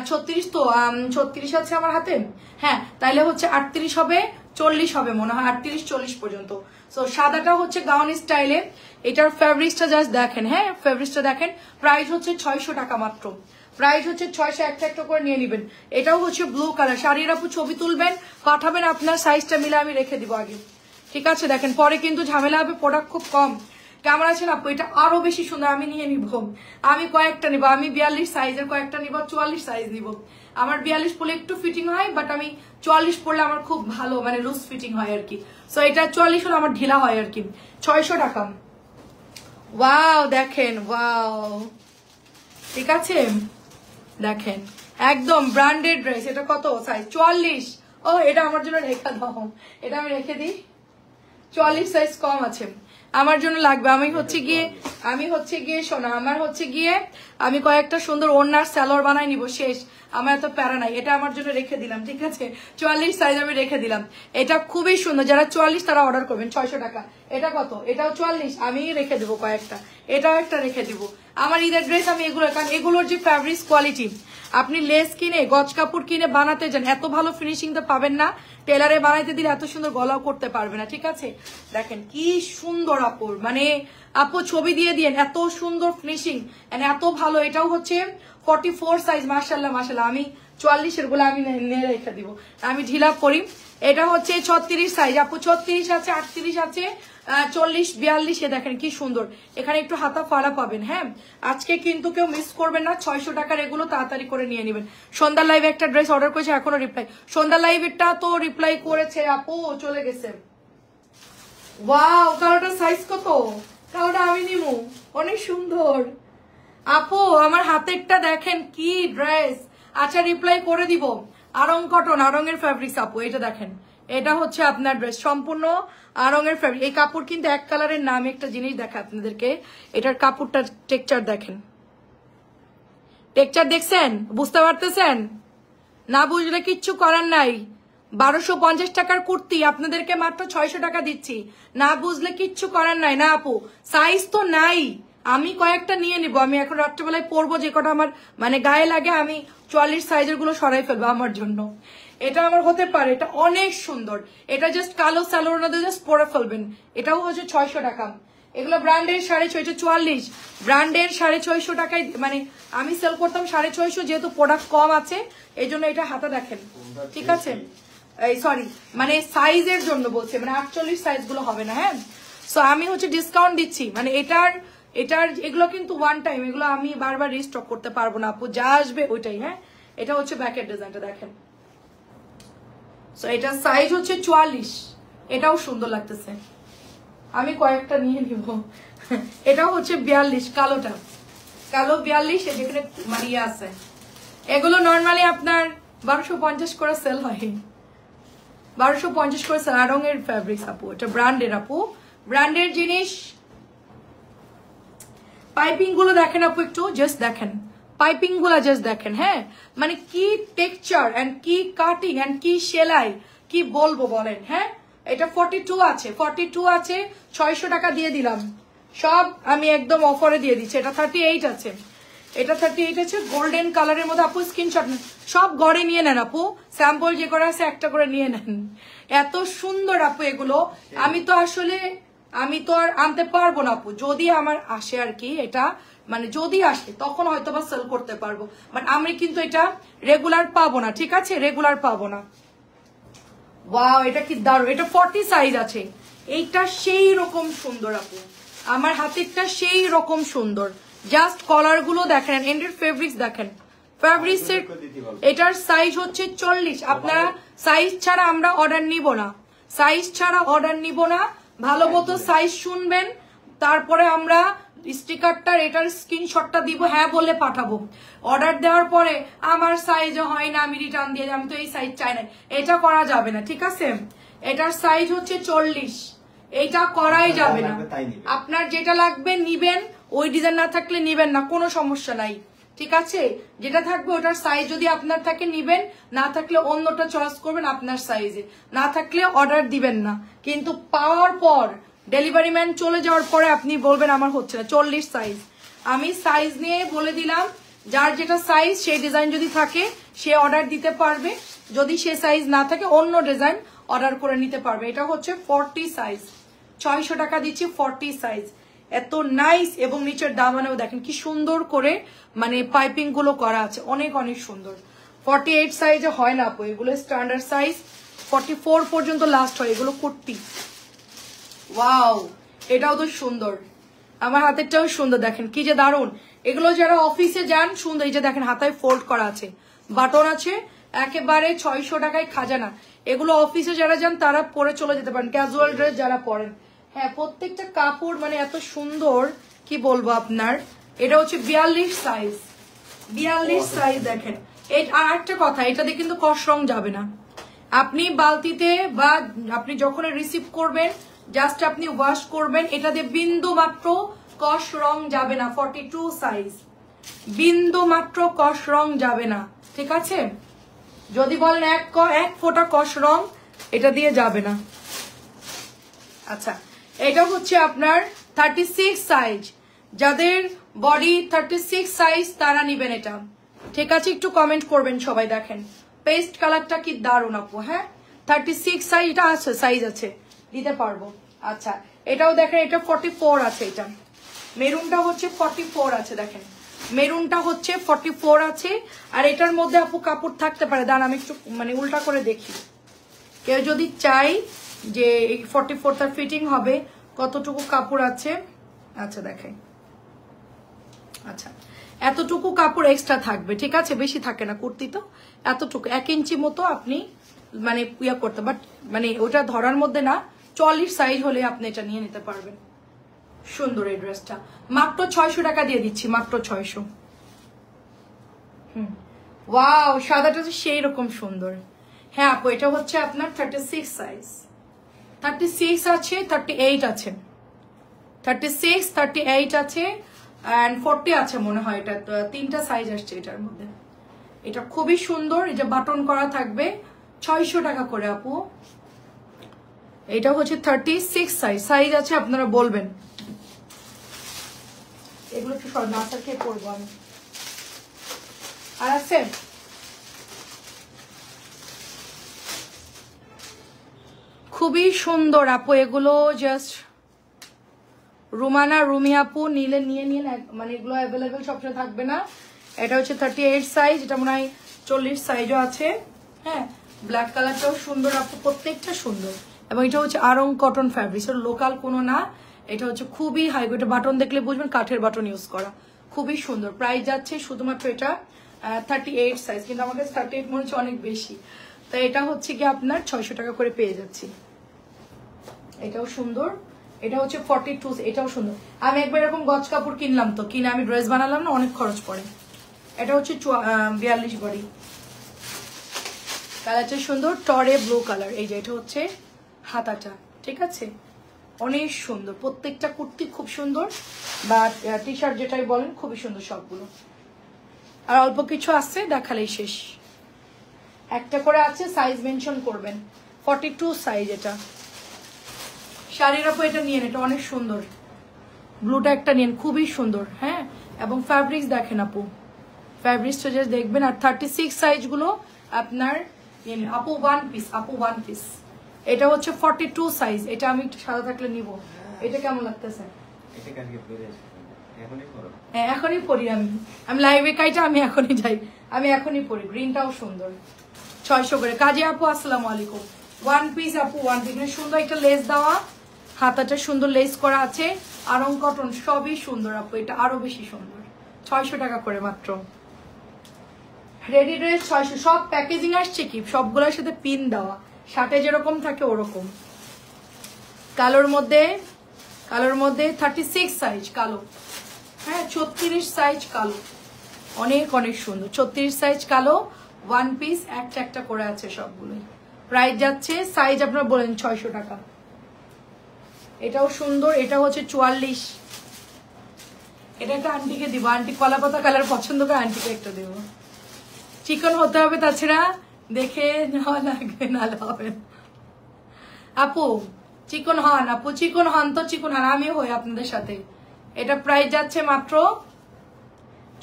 36 তো 36 আছে আমার হাতে, হ্যাঁ তাইলে হচ্ছে 38 হবে, 40 হবে মনে হয়, 38, 40 পর্যন্ত। সো সাদাটা হচ্ছে গাউন স্টাইলে, এটার ফেব্রিক্সটা জাস্ট দেখেন, হ্যাঁ ফেব্রিক্সটা দেখেন। প্রাইস হচ্ছে 600 টাকা মাত্র, প্রাইস হচ্ছে 600, একটা একটা করে নিয়ে নিবেন। এটাও হচ্ছে ব্লু কালার। শাড়ির আপু ছবি তুলবেন, পাঠাবেন, আপনার সাইজটা মিলে আমি রেখে দিব আগে, ঠিক আছে? দেখেন পরে কিন্তু ঝামেলা হবে, প্রোডাক্ট খুব কম। কেমন আছেন আপু? এটা আরো বেশি সুন্দর, আমি নিয়ে নিব, আমি কয়েকটা নিব, আমি 42 সাইজের কয়েকটা নিব, 44 সাইজ নিব। আমার 42 পরলে একটু ফিটিং হয়, বাট আমি 44 পরলে আমার খুব ভালো মানে লুজ ফিটিং হয় আর কি। সো এটা 44 হলে আমার ঢিলা হয় আর কি। 600 টাকা। ওয়াও দেখেন, ওয়াও, ঠিক আছে? দেখেন একদম ব্র্যান্ডেড ড্রেস। এটা কত সাইজ? 44। ও এটা আমার জন্য রেখে দাও, এটা আমি রেখে দিই, 44 সাইজ কম আছে, আমার জন্য লাগবে। আমি হচ্ছে গিয়ে শোনা, আমার হচ্ছে গিয়ে আমি কয়েকটা সুন্দর ওড়নার সালোয়ার বানাই নিব, শেষ, আমার এত প্যারা নাই। এটা আমার জন্য রেখে দিলাম, ঠিক আছে? 44 সাইজ আমি রেখে দিলাম, এটা খুবই সুন্দর। যারা 44 তারা অর্ডার করবেন, 600 টাকা। এটা কত? এটাও 44, আমি রেখে দেবো কয়েকটা, এটাও একটা রেখে দিব। আমার ঈদের ড্রেস আমি এগুলো, কারণ এগুলোর যে ফ্যাব্রিক্স কোয়ালিটি, আপনি লেস কিনে গজ কাপড় কিনে বানাতে যান, এত ভালো ফিনিশিং তো পাবেন না, টেলারে বানাইতে দিলে এত সুন্দর গলাও করতে পারবে না, ঠিক আছে? দেখেন কি সুন্দর আপুর, মানে আপু ছবি দিয়ে দিয়েন, এত সুন্দর ফিনিশিং, এত ভালো। এটাও হচ্ছে 44 সাইজ, মাশাল্লাহ মাশাল্লাহ। আমি 44 এর গুলো আমি নিয়ে রেখে দিব, আমি ঢিলা করি। এটা হচ্ছে 36 সাইজ আপু, 36 আছে, 38 আছে, 40, 42। দেখেন কি সুন্দর, এখানে একটু হাতা ফাড়া পাবেন। হ্যাঁ, আজকে কিন্তু কেউ মিস করবেন না, 600 টাকার এগুলো তাড়াতাড়ি করে নিয়ে নেবেন। সন্ধ্যা লাইভে একটা ড্রেস অর্ডার করেছে, এখনো রিপ্লাই, সন্ধ্যা লাইভেরটা তো রিপ্লাই করেছে আপু, চলে গেছে। ওয়াও, কালোটা সাইজ কত? কালোটা আমি নিবো, অনেক সুন্দর আপু। আমার হাতেরটা দেখেন কি ড্রেস। আচ্ছা, রিপ্লাই করে দিব। আরং কটন, আরঙের ফ্যাব্রিক্স আপু, এটা দেখেন, এটা হচ্ছে আপনার ড্রেস সম্পূর্ণ আরঙের ফ্যাব্রিক। এই কাপড় কিন্তু এক কালারের নামে একটা জিনিস দেখা আপনাদেরকে, এটার কাপড়টার টেক্সচার দেখেন, টেক্সচার দেখছেন, বুঝতে পারতেছেন? না বুঝলে কিচ্ছু করার নাই। 1250 টাকার কুর্তি আপনাদেরকে মাত্র 600 টাকা দিচ্ছি, না বুঝলে কিচ্ছু করার নাই। না আপু, সাইজ তো নাই, আমি কয়েকটা নিয়ে নিব। আমি এখন রাত্রেবেলায় পরবো, যে কটা আমার মানে গায়ে লাগে আমি 44 সাইজের গুলো সরাই ফেলবো আমার জন্য। এটা আমার হতে পারে, এটা অনেক সুন্দর। এটা জাস্ট কালো সালোয়ার না দিয়ে জাস্ট পরে ফেলবেন। এটাও হচ্ছে 600 টাকা। এগুলো ব্র্যান্ডের 650, 44 ব্র্যান্ডের 650 টাকায়, মানে আমি সেল করতাম 650, যেহেতু প্রোডাক্ট কম আছে এই জন্য এটা হাতা দেখেন, ঠিক আছে? এই সরি, মানে সাইজের জন্য বলছে, মানে 48 সাইজ গুলো হবে না। হ্যাঁ, সো আমি হচ্ছে ডিসকাউন্ট দিচ্ছি, মানে এটার এগুলো কিন্তু ওয়ান টাইম, এগুলো আমি বারবার রিস্টক করতে পারবো না আপু, যা আসবে ওইটাই। হ্যাঁ, এটা হচ্ছে ব্যাকের ডিজাইনটা দেখেন। সো এটা সাইজ হচ্ছে 44, এটাও সুন্দর লাগতেছে, আমি কয়েকটা নিয়ে নিব। এটাও হচ্ছে 42, কালোটা, কালো 42, যেখানে মারিয়া আছে। এগুলো নর্মালি আপনার 1250 করে সেল হয়, 1250 করে সেল। আরঙের ফ্যাব্রিক্স আপু, এটা ব্র্যান্ডের আপু, ব্র্যান্ডের জিনিস। পাইপিং গুলো দেখেন আপু, একটু জাস্ট দেখেন পাইপিং গুলো, জাস্ট দেখেন। হ্যাঁ, মানে কি টেক্সচার এন্ড কি কাটিং এন্ড কি সেলাই, কি বলবো বলেন। হ্যাঁ, এটা 42 আছে, 42 আছে, 600 টাকা দিয়ে দিলাম সব, আমি একদম অফারে দিয়ে দিচ্ছি। এটা 38 আছে, এটা 38 আছে, গোল্ডেন কালারের মধ্যে। আপু স্ক্রিনশট সব গড়ে নিয়ে নেন আপু, স্যাম্পল যে করে আছে একটা করে নিয়ে নেন। এত সুন্দর আপু এগুলো, আমি তো আর আনতে পারবো না আপু, যদি আমার আসে আর কি, এটা মানে যদি আসে তখন হয়তো বা সেল করতে পারবো, বাট আমি কিন্তু এটা রেগুলার পাবো না, ঠিক আছে? রেগুলার পাবো না। ওয়াও, এটা কি দারুণ, এটা 40 সাইজ আছে, এইটা সেই রকম সুন্দর আপু, আমার হাতেরটা সেই রকম সুন্দর। জাস্ট কলার গুলো দেখেন, এন্ডের ফেব্রিক্স দেখেন, ফেব্রিক্স এর এটার সাইজ হচ্ছে 40। আপনারা সাইজ ছাড়া আমরা অর্ডার নিব না, সাইজ ছাড়া অর্ডার নিব না। ভালো মতো সাইজ শুনবেন, তারপরে আমরা স্টিকারটার এটার স্ক্রিনশটটা দিব, হ্যাঁ বলে পাঠাবো। অর্ডার দেওয়ার পরে আমার সাইজ হয় না, আমি রিটার্ন দিয়ে আমি তো এই সাইজ চাই না, এটা করা যাবে না, ঠিক আছে? এটার সাইজ হচ্ছে 40, এইটা করাই যাবে না। আপনার যেটা লাগবে নিবেন, ওই ডিজাইন না থাকলে নিবেন না, কোনো সমস্যা নাই, ঠিক আছে? যেটা থাকবে ওটার সাইজ যদি আপনার থাকে নিবেন, না থাকলে অন্যটা চয়েস করবেন আপনার সাইজে, না থাকলে অর্ডার দিবেন না। কিন্তু পাওয়ার পর ডেলিভারি ম্যান চলে যাওয়ার পরে আপনি বলবেন আমার হচ্ছে না। 40 সাইজ, আমি সাইজ নিয়ে বলে দিলাম, যার যেটা সাইজ সেই ডিজাইন যদি থাকে সে অর্ডার দিতে পারবে, যদি সে সাইজ না থাকে অন্য ডিজাইন অর্ডার করে নিতে পারবে। এটা হচ্ছে 40 সাইজ, 600 টাকা দিচ্ছি 40 সাইজ। এত নাইস, এবং নিচের দামানেও দেখেন কি সুন্দর করে মানে পাইপিং গুলো করা আছে, অনেক অনেক সুন্দর। 48 সাইজে হয় না আপু, এগুলো স্ট্যান্ডার্ড সাইজ, 44 পর্যন্ত লাস্ট হয় এগুলো কুর্তি। ওয়াও, এটাও তো সুন্দর, আমার হাতেরটাও সুন্দর, দেখেন কি যে দারুন। এগুলো যারা অফিসে যান সুন্দর, এই যে দেখেন হাতায় ফোল্ড করা আছে, বাটন আছে, একেবারে 600 টাকায় খাজানা। এগুলো অফিসে যারা যান তারা পরে চলে যেতে পারেন, ক্যাজুয়াল ড্রেস যারা পরেন। হ্যাঁ, প্রত্যেকটা কাপড় মানে এত সুন্দর, কি বলবো আপনার। এটা হচ্ছে 42 সাইজ, 42 সাইজ দেখেন। আর একটা কথা, এটাতে কিন্তু কস রং যাবে না। আপনি বালতিতে বা আপনি যখন রিসিভ করবেন জাস্ট আপনি ওয়াশ করবেন, এটাতে বিন্দু মাত্র কস রং যাবে না। 42 সাইজ, বিন্দু মাত্র কস রং যাবে না, ঠিক আছে? যদি বলেন এক ফোঁটা কস রং, এটা দিয়ে যাবে না। আচ্ছা, এটা হচ্ছে আপনার 36 সাইজ, যাদের বডি 36 সাইজ তারা নিবেন এটা, ঠিক আছে? একটু কমেন্ট করবেন সবাই। দেখেন পেস্ট কালারটা কি দারুণ আপু। হ্যাঁ, 36 সাইজ, এটা আছে, সাইজ আছে, দিতে পারবো। আচ্ছা, এটাও দেখেন, এটা 44 আছে, এটা মেরুনটা হচ্ছে 44 আছে, দেখেন মেরুনটা হচ্ছে 44 আছে। আর এটার মধ্যে আপু কাপড় থাকতে পারে, দাঁড়ান আমি একটু মানে উল্টা করে দেখি, কেউ যদি চাই যে 44 তার ফিটিং হবে, কতটুকু কাপড় আছে আচ্ছা দেখাই। আচ্ছা এতটুকু কাপড় এক্সট্রা থাকবে, ঠিক আছে, বেশি থাকে না কুর্তি তো, এতটুকু 1 ইঞ্চি মতো আপনি মানে ইয়া করতে, বাট মানে ওটা ধরার মধ্যে না, 40 সাইজ হলে আপনি এটা নিয়ে নিতে পারবেন। সুন্দর এই ড্রেসটা, মাত্র 600 টাকা দিয়ে দিচ্ছি, মাত্র 600। ওয়াও, সাদাটা তো সেই রকম সুন্দর। হ্যাঁ আপু, এটা হচ্ছে আপনার 36 সাইজ, 36 আছে, 38 আছে, 36, 38 আছে এন্ড 40 আছে মনে হয়। এটা 3টা সাইজ আসছে এটার মধ্যে। এটা খুবই সুন্দর, এই যে বাটন করা থাকবে, 600 টাকা করে আপু। এটা হচ্ছে 36 সাইজ, সাইজ আছে আপনারা বলবেন। এগুলো একটু নাচার খেয়ে পড়বো আমি। আর আছে খুবই সুন্দর আপু এগুলো, জাস্ট রুমানা রুমি আপু নিলে নিয়ে নিন, মানে এগুলো অ্যাভেলেবেল সবসময় থাকবে না। এটা হচ্ছে 38 সাইজ, এটা মনে হয় 40 সাইজও আছে। হ্যাঁ, ব্ল্যাক কালারটাও সুন্দর আপু, প্রত্যেকটা সুন্দর। এবং এটা হচ্ছে আরং কটন ফ্যাব্রিক, লোকাল কোনো না, এটা হচ্ছে খুবই হাই, এটা বাটন দেখলে বুঝবেন কাঠের বাটন ইউজ করা, খুবই সুন্দর। প্রাইস যাচ্ছে শুধুমাত্র এটা 38 সাইজ, কিন্তু আমার কাছে 38 মনে হচ্ছে অনেক বেশি, তো এটা হচ্ছে কি আপনার 600 টাকা করে পেয়ে যাচ্ছি। এটাও সুন্দর, এটা হচ্ছে 42, এটাও সুন্দর। আমি একবার এরকম গজ কাপড় কিনলাম, তো কিনে আমি ড্রেস বানালাম না, অনেক খরচ পড়ে। এটা হচ্ছে 42 বডি, কালারটা সুন্দর, টরে ব্লু কালার। এই যে এটা হচ্ছে হাতাটা, ঠিক আছে, অনেক সুন্দর। প্রত্যেকটা কুর্তি খুব সুন্দর, বা টি শার্ট যেটাই বলেন খুবই সুন্দর সবগুলো। আর অল্প কিছু আছে, দেখালেই শেষ। একটা করে আছে, সাইজ মেনশন করবেন। 42 সাইজ এটা। শাড়ির আপু এটা নিয়েন, এটা অনেক সুন্দর, ব্লুটা একটা নিয়েন, খুবই সুন্দর। হ্যাঁ, এবং ফ্যাব্রিক্স দেখেন আপু, ফ্যাব্রিক্সটা যে দেখবেন। আর 36 সাইজগুলো আপনার আপু 1 পিস, আপু 1 পিস। এটা হচ্ছে 42 সাইজ, এটা আমি একটু সাদা থাকলে নিব। এটা কেমন লাগতেছে? হ্যাঁ এখনই পরি, আমি লাইভে কাইটা আমি এখনই যাই, আমি এখনই পরি। গ্রিনটাও সুন্দর, 600 করে। কাজী আপু আসসালামু আলাইকুম। 1 পিস আপু, 1 পিস, সুন্দর একটা লেস দেওয়া, হাতাটা সুন্দর লেস করা আছে, আরং কটন, সবই সুন্দর আপু। এটা আরো বেশি সুন্দর, 600 টাকা করে মাত্র। রেডি ড্রেস 600, সব প্যাকেজিং আসছে কি সবগুলোর সাথে পিন দেওয়া, শার্টে যেরকম থাকে ওরকম। কালোর মধ্যে 36 সাইজ কালো, হ্যাঁ 36 সাইজ কালো, অনেক অনেক সুন্দর। 36 সাইজ কালো, 1 পিস, একটা একটা করে আছে সবগুলোই। প্রাইস যাচ্ছে, সাইজ আপনারা বলেন 600 টাকা। এটাও সুন্দর, এটা হচ্ছে 44। এটা একটা আন্টিকে দিব, আন্টি কলা পাতা কালার পছন্দ করে, আন্টিকে একটা দেবো। চিকন হতে হবে, তাছাড়া দেখে নেওয়া লাগবে, নাহলে হবে। আপু চিকন হন, আপু চিকন হন, তো চিকন হন, আমিও হই আপনাদের সাথে। এটা প্রাইস যাচ্ছে মাত্র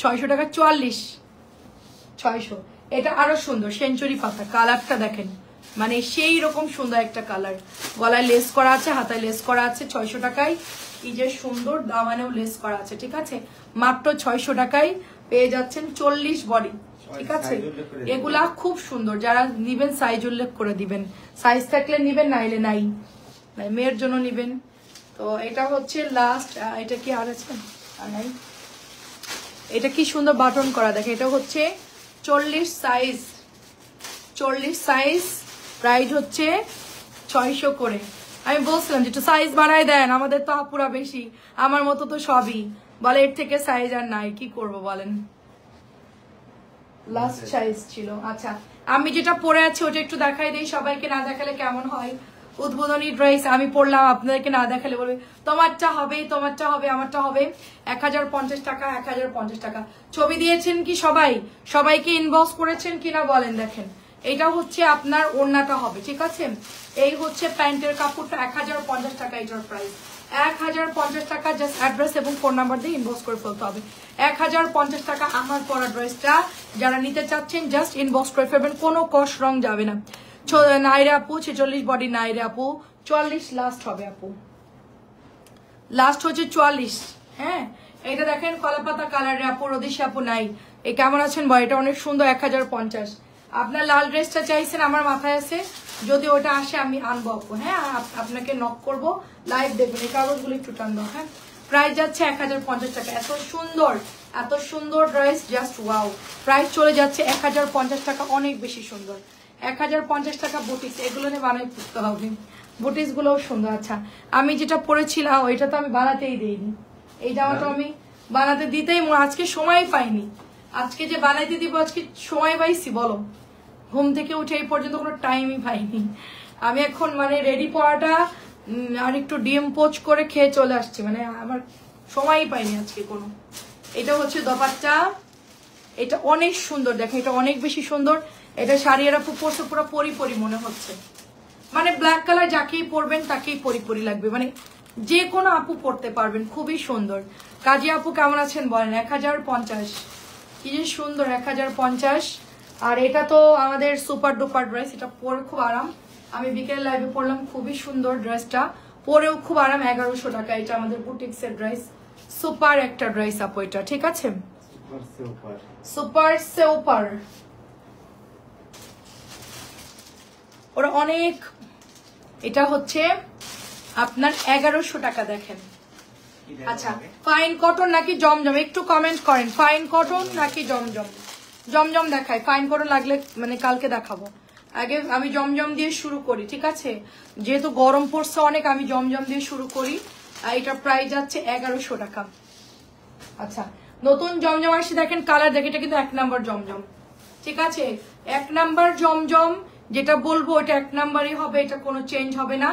600 টাকা, 44, 600। এটা আরো সুন্দর, সেঞ্চুরি পাতা, কালারটা দেখেন, মানে সেই রকম সুন্দর একটা কালার। গলায় লেস করা আছে, হাতায় লেস করা আছে, 600 টাকায়। কি যে সুন্দর, দামানেও লেস করা আছে, ঠিক আছে, মাত্র 600 টাকায় পেয়ে যাচ্ছেন 40 বডি, ঠিক আছে। এগুলা খুব সুন্দর, যারা নিবেন সাইজ উল্লেখ করে দিবেন, সাইজ থাকলে নিবেন, নাইলে নাই, মেয়ের জন্য নিবেন। তো এটা হচ্ছে লাস্ট, এটা কি আর আছে আর নাই। এটা কি সুন্দর বাটন করা, দেখে, এটা হচ্ছে 40 সাইজ, 40 সাইজ, প্রাইস হচ্ছে 600 করে। আমি বলছিলাম যে একটু সাইজ বানাই দেন, আমাদের তো আপুরা বেশি, আমার মতো তো সবই বলে এর থেকে সাইজ আর নাই, কি করব বলেন। লাস্ট সাইজ ছিল। আচ্ছা, আমি যেটা পরে আছি ওটা একটু দেখাই দিই সবাইকে, না দেখালে কেমন হয়। উদ্বোধনী ড্রেস আমি পরলাম, আপনাদেরকে না দেখালে বলবে তোমারটা হবে, তোমারটা হবে, আমারটা হবে। 1050 টাকা, 1050 টাকা। ছবি দিয়েছেন কি সবাই? সবাইকে ইনবক্স করেছেন কিনা বলেন। দেখেন, এটা হচ্ছে আপনার ওড়নাটা হবে, ঠিক আছে। এই হচ্ছে প্যান্টের কাপড়টা, 1050 টাকা এটার প্রাইস। 1050 টাকা, জাস্ট অ্যাড্রেস এবং ফোন নাম্বার দিয়ে ইনবক্স করে ফেলতে হবে। 1050 টাকা আমার পরা ড্রেসটা যারা নিতে চাচ্ছেন জাস্ট ইনবক্স করে ফেলবেন, কোনো কস রং যাবে না। নাইরে আপু 46 বডি, নাইরে আপু 44 লাস্ট হবে আপু, লাস্ট হচ্ছে 44। হ্যাঁ, এটা দেখেন কলাপাতা কালারের আপু, রদিশা আপু নাই, এই কেমন আছেন বয়, এটা অনেক সুন্দর, 1050। আপনার লাল ড্রেসটা চাইছেন, আমার মাথায় আছে, যদি ওটা আসে আমি আনবো আপু। হ্যাঁ, আপনাকে নক করবো, লাইভ দেখবেন। এই কাগজগুলো একটু টান দাও। হ্যাঁ, প্রাইস যাচ্ছে 1050 টাকা। এত সুন্দর ড্রেস, জাস্ট ওয়াও। প্রাইস চলে যাচ্ছে 1050 টাকা, অনেক বেশি সুন্দর। 1050 টাকা বুটিক্স, এগুলো নিয়ে বানাই পড়তে হবে। বুটিক্স গুলোও সুন্দর। আচ্ছা, আমি যেটা পরেছিলাম ওইটা তো আমি বানাতেই দিইনি, এই জামাটা আমি বানাতে দিতেই আজকে সময় পাইনি। আজকে যে বানাইতে দিব, আজকে সময় পাইছি বলো? ঘুম থেকে উঠে এই পর্যন্ত কোনো টাইমই পাইনি। আমি এখন মানে রেডি পড়াটা আর একটু ডিম পোচ করে খেয়ে চলে আসছি, মানে আমার সময়ই পাইনি আজকে কোনো। এটা হচ্ছে দোপাট্টা, এটা অনেক সুন্দর, দেখেন এটা অনেক বেশি সুন্দর। এটা শাড়ি এরা পরছে পুরো পরি মনে হচ্ছে, মানে ব্ল্যাক কালার যাকেই পরবেন তাকেই পরি লাগবে, মানে যে কোনো আপু পরতে পারবেন, খুবই সুন্দর। কাজী আপু কেমন আছেন বলেন? 1050, কি যে সুন্দর, 1050। আর এটা তো আমাদের সুপার ডুপার ড্রেস, এটা পরে খুব আরাম। আমি বিকেল লাইভে পরলাম, খুবই সুন্দর ড্রেসটা, পরেও খুব আরাম। 1100 টাকা। এটা আমাদের বুটিক্সের ড্রেস, সুপার একটা ড্রেস আপু এটা, ঠিক আছে? সুপার সুপার, ওরা অনেক। এটা হচ্ছে আপনার 1100 টাকা। দেখেন, আচ্ছা ফাইন কটন নাকি জমজম, একটু কমেন্ট করেন। ফাইন কটন নাকি জমজম? জমজম দেখায়, ফাইন কটন লাগলে মানে কালকে দেখাবো। আগে আমি জমজম দিয়ে শুরু করি, ঠিক আছে? যেহেতু গরম পড়ছে অনেক, আমি জমজম দিয়ে শুরু করি। আর এটা প্রাইস যাচ্ছে 1100 টাকা। আচ্ছা, নতুন জমজম আসছে, দেখেন কালার দেখে, এটা কিন্তু 1 নাম্বার জমজম, ঠিক আছে? 1 নাম্বার জমজম যেটা বলবো এটা 1 নাম্বারই হবে, এটা কোনো চেঞ্জ হবে না।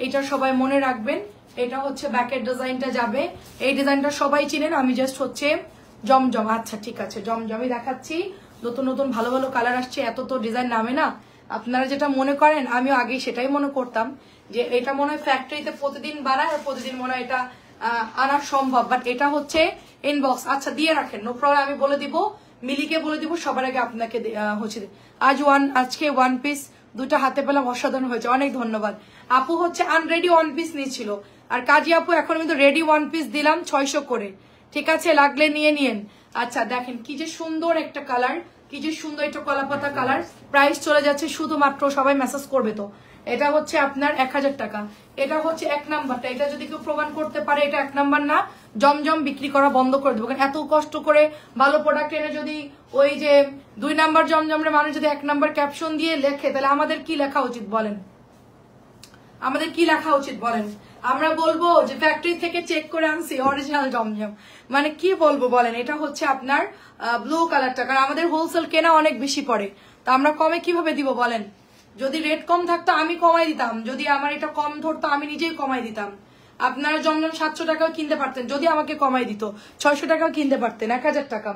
এটা সবাই মনে রাখবেন। এটা হচ্ছে ব্যাকের ডিজাইনটা যাবে, এই ডিজাইনটা সবাই চিনেন। আমি জাস্ট হচ্ছে জমজম। আচ্ছা ঠিক আছে, জমজমই দেখাচ্ছি। নতুন নতুন ভালো ভালো কালার আসছে, এত তো ডিজাইন নামে না। আপনারা যেটা মনে করেন, আমিও আগে সেটাই মনে করতাম যে এটা মনে হয় ফ্যাক্টরিতে প্রতিদিন বানায় আর প্রতিদিন মনে হয় এটা আনা সম্ভব, বাট এটা হচ্ছে ইনবক্স। আচ্ছা দিয়ে রাখেন, নো প্রবলেম, আমি বলে দিব, মিলিকে বলে দিব, সবার আগে আপনাকে হচ্ছে। আজকে ওয়ান পিস দুটা হাতে পেলাম, অসাধারণ হয়েছে, অনেক ধন্যবাদ। আপু হচ্ছে আনরেডি ওয়ান পিস নিয়েছিল, আর কাজী আপু এখন কিন্তু রেডি ওয়ান পিস দিলাম 600 করে, ঠিক আছে? লাগলে নিয়ে নিয়েন। আচ্ছা দেখেন কি যে সুন্দর একটা কালার, কি যে সুন্দর একটা কলাপাতা কালার। প্রাইস চলে যাচ্ছে শুধুমাত্র, সবাই মেসেজ করবে তো, এটা হচ্ছে আপনার 1000 টাকা। এটা হচ্ছে 1 নাম্বারটা, এটা যদি কেউ প্রমাণ করতে পারে এটা 1 নাম্বার না, জমজম বিক্রি করা বন্ধ করে দেবো। কারণ এত কষ্ট করে ভালো প্রোডাক্ট এনে যদি ওই যে 2 নাম্বার জমজমের মানুষ যদি 1 নাম্বার ক্যাপশন দিয়ে লেখে, তাহলে আমাদের কি লেখা উচিত বলেন? আমাদের কি লেখা উচিত বলেন? আমরা বলবো যে ফ্যাক্টরি থেকে চেক করে আনছি অরিজিনাল জমজম, মানে কি বলবো বলেন? এটা হচ্ছে আপনার ব্লু কালারটা, কারণ আমাদের হোলসেল কেনা অনেক বেশি পড়ে, তো আমরা কমে কিভাবে দিব বলেন? যদি রেট কম থাকতো আমি কমাই দিতাম, যদি আমার এটা কম ধরতো আমি নিজেই কমাই দিতাম। আপনারা জমজম 700 টাকাও কিনতে পারতেন যদি আমাকে কমাই দিত, 600 টাকাও কিনতে পারতেন, 1000 টাকা।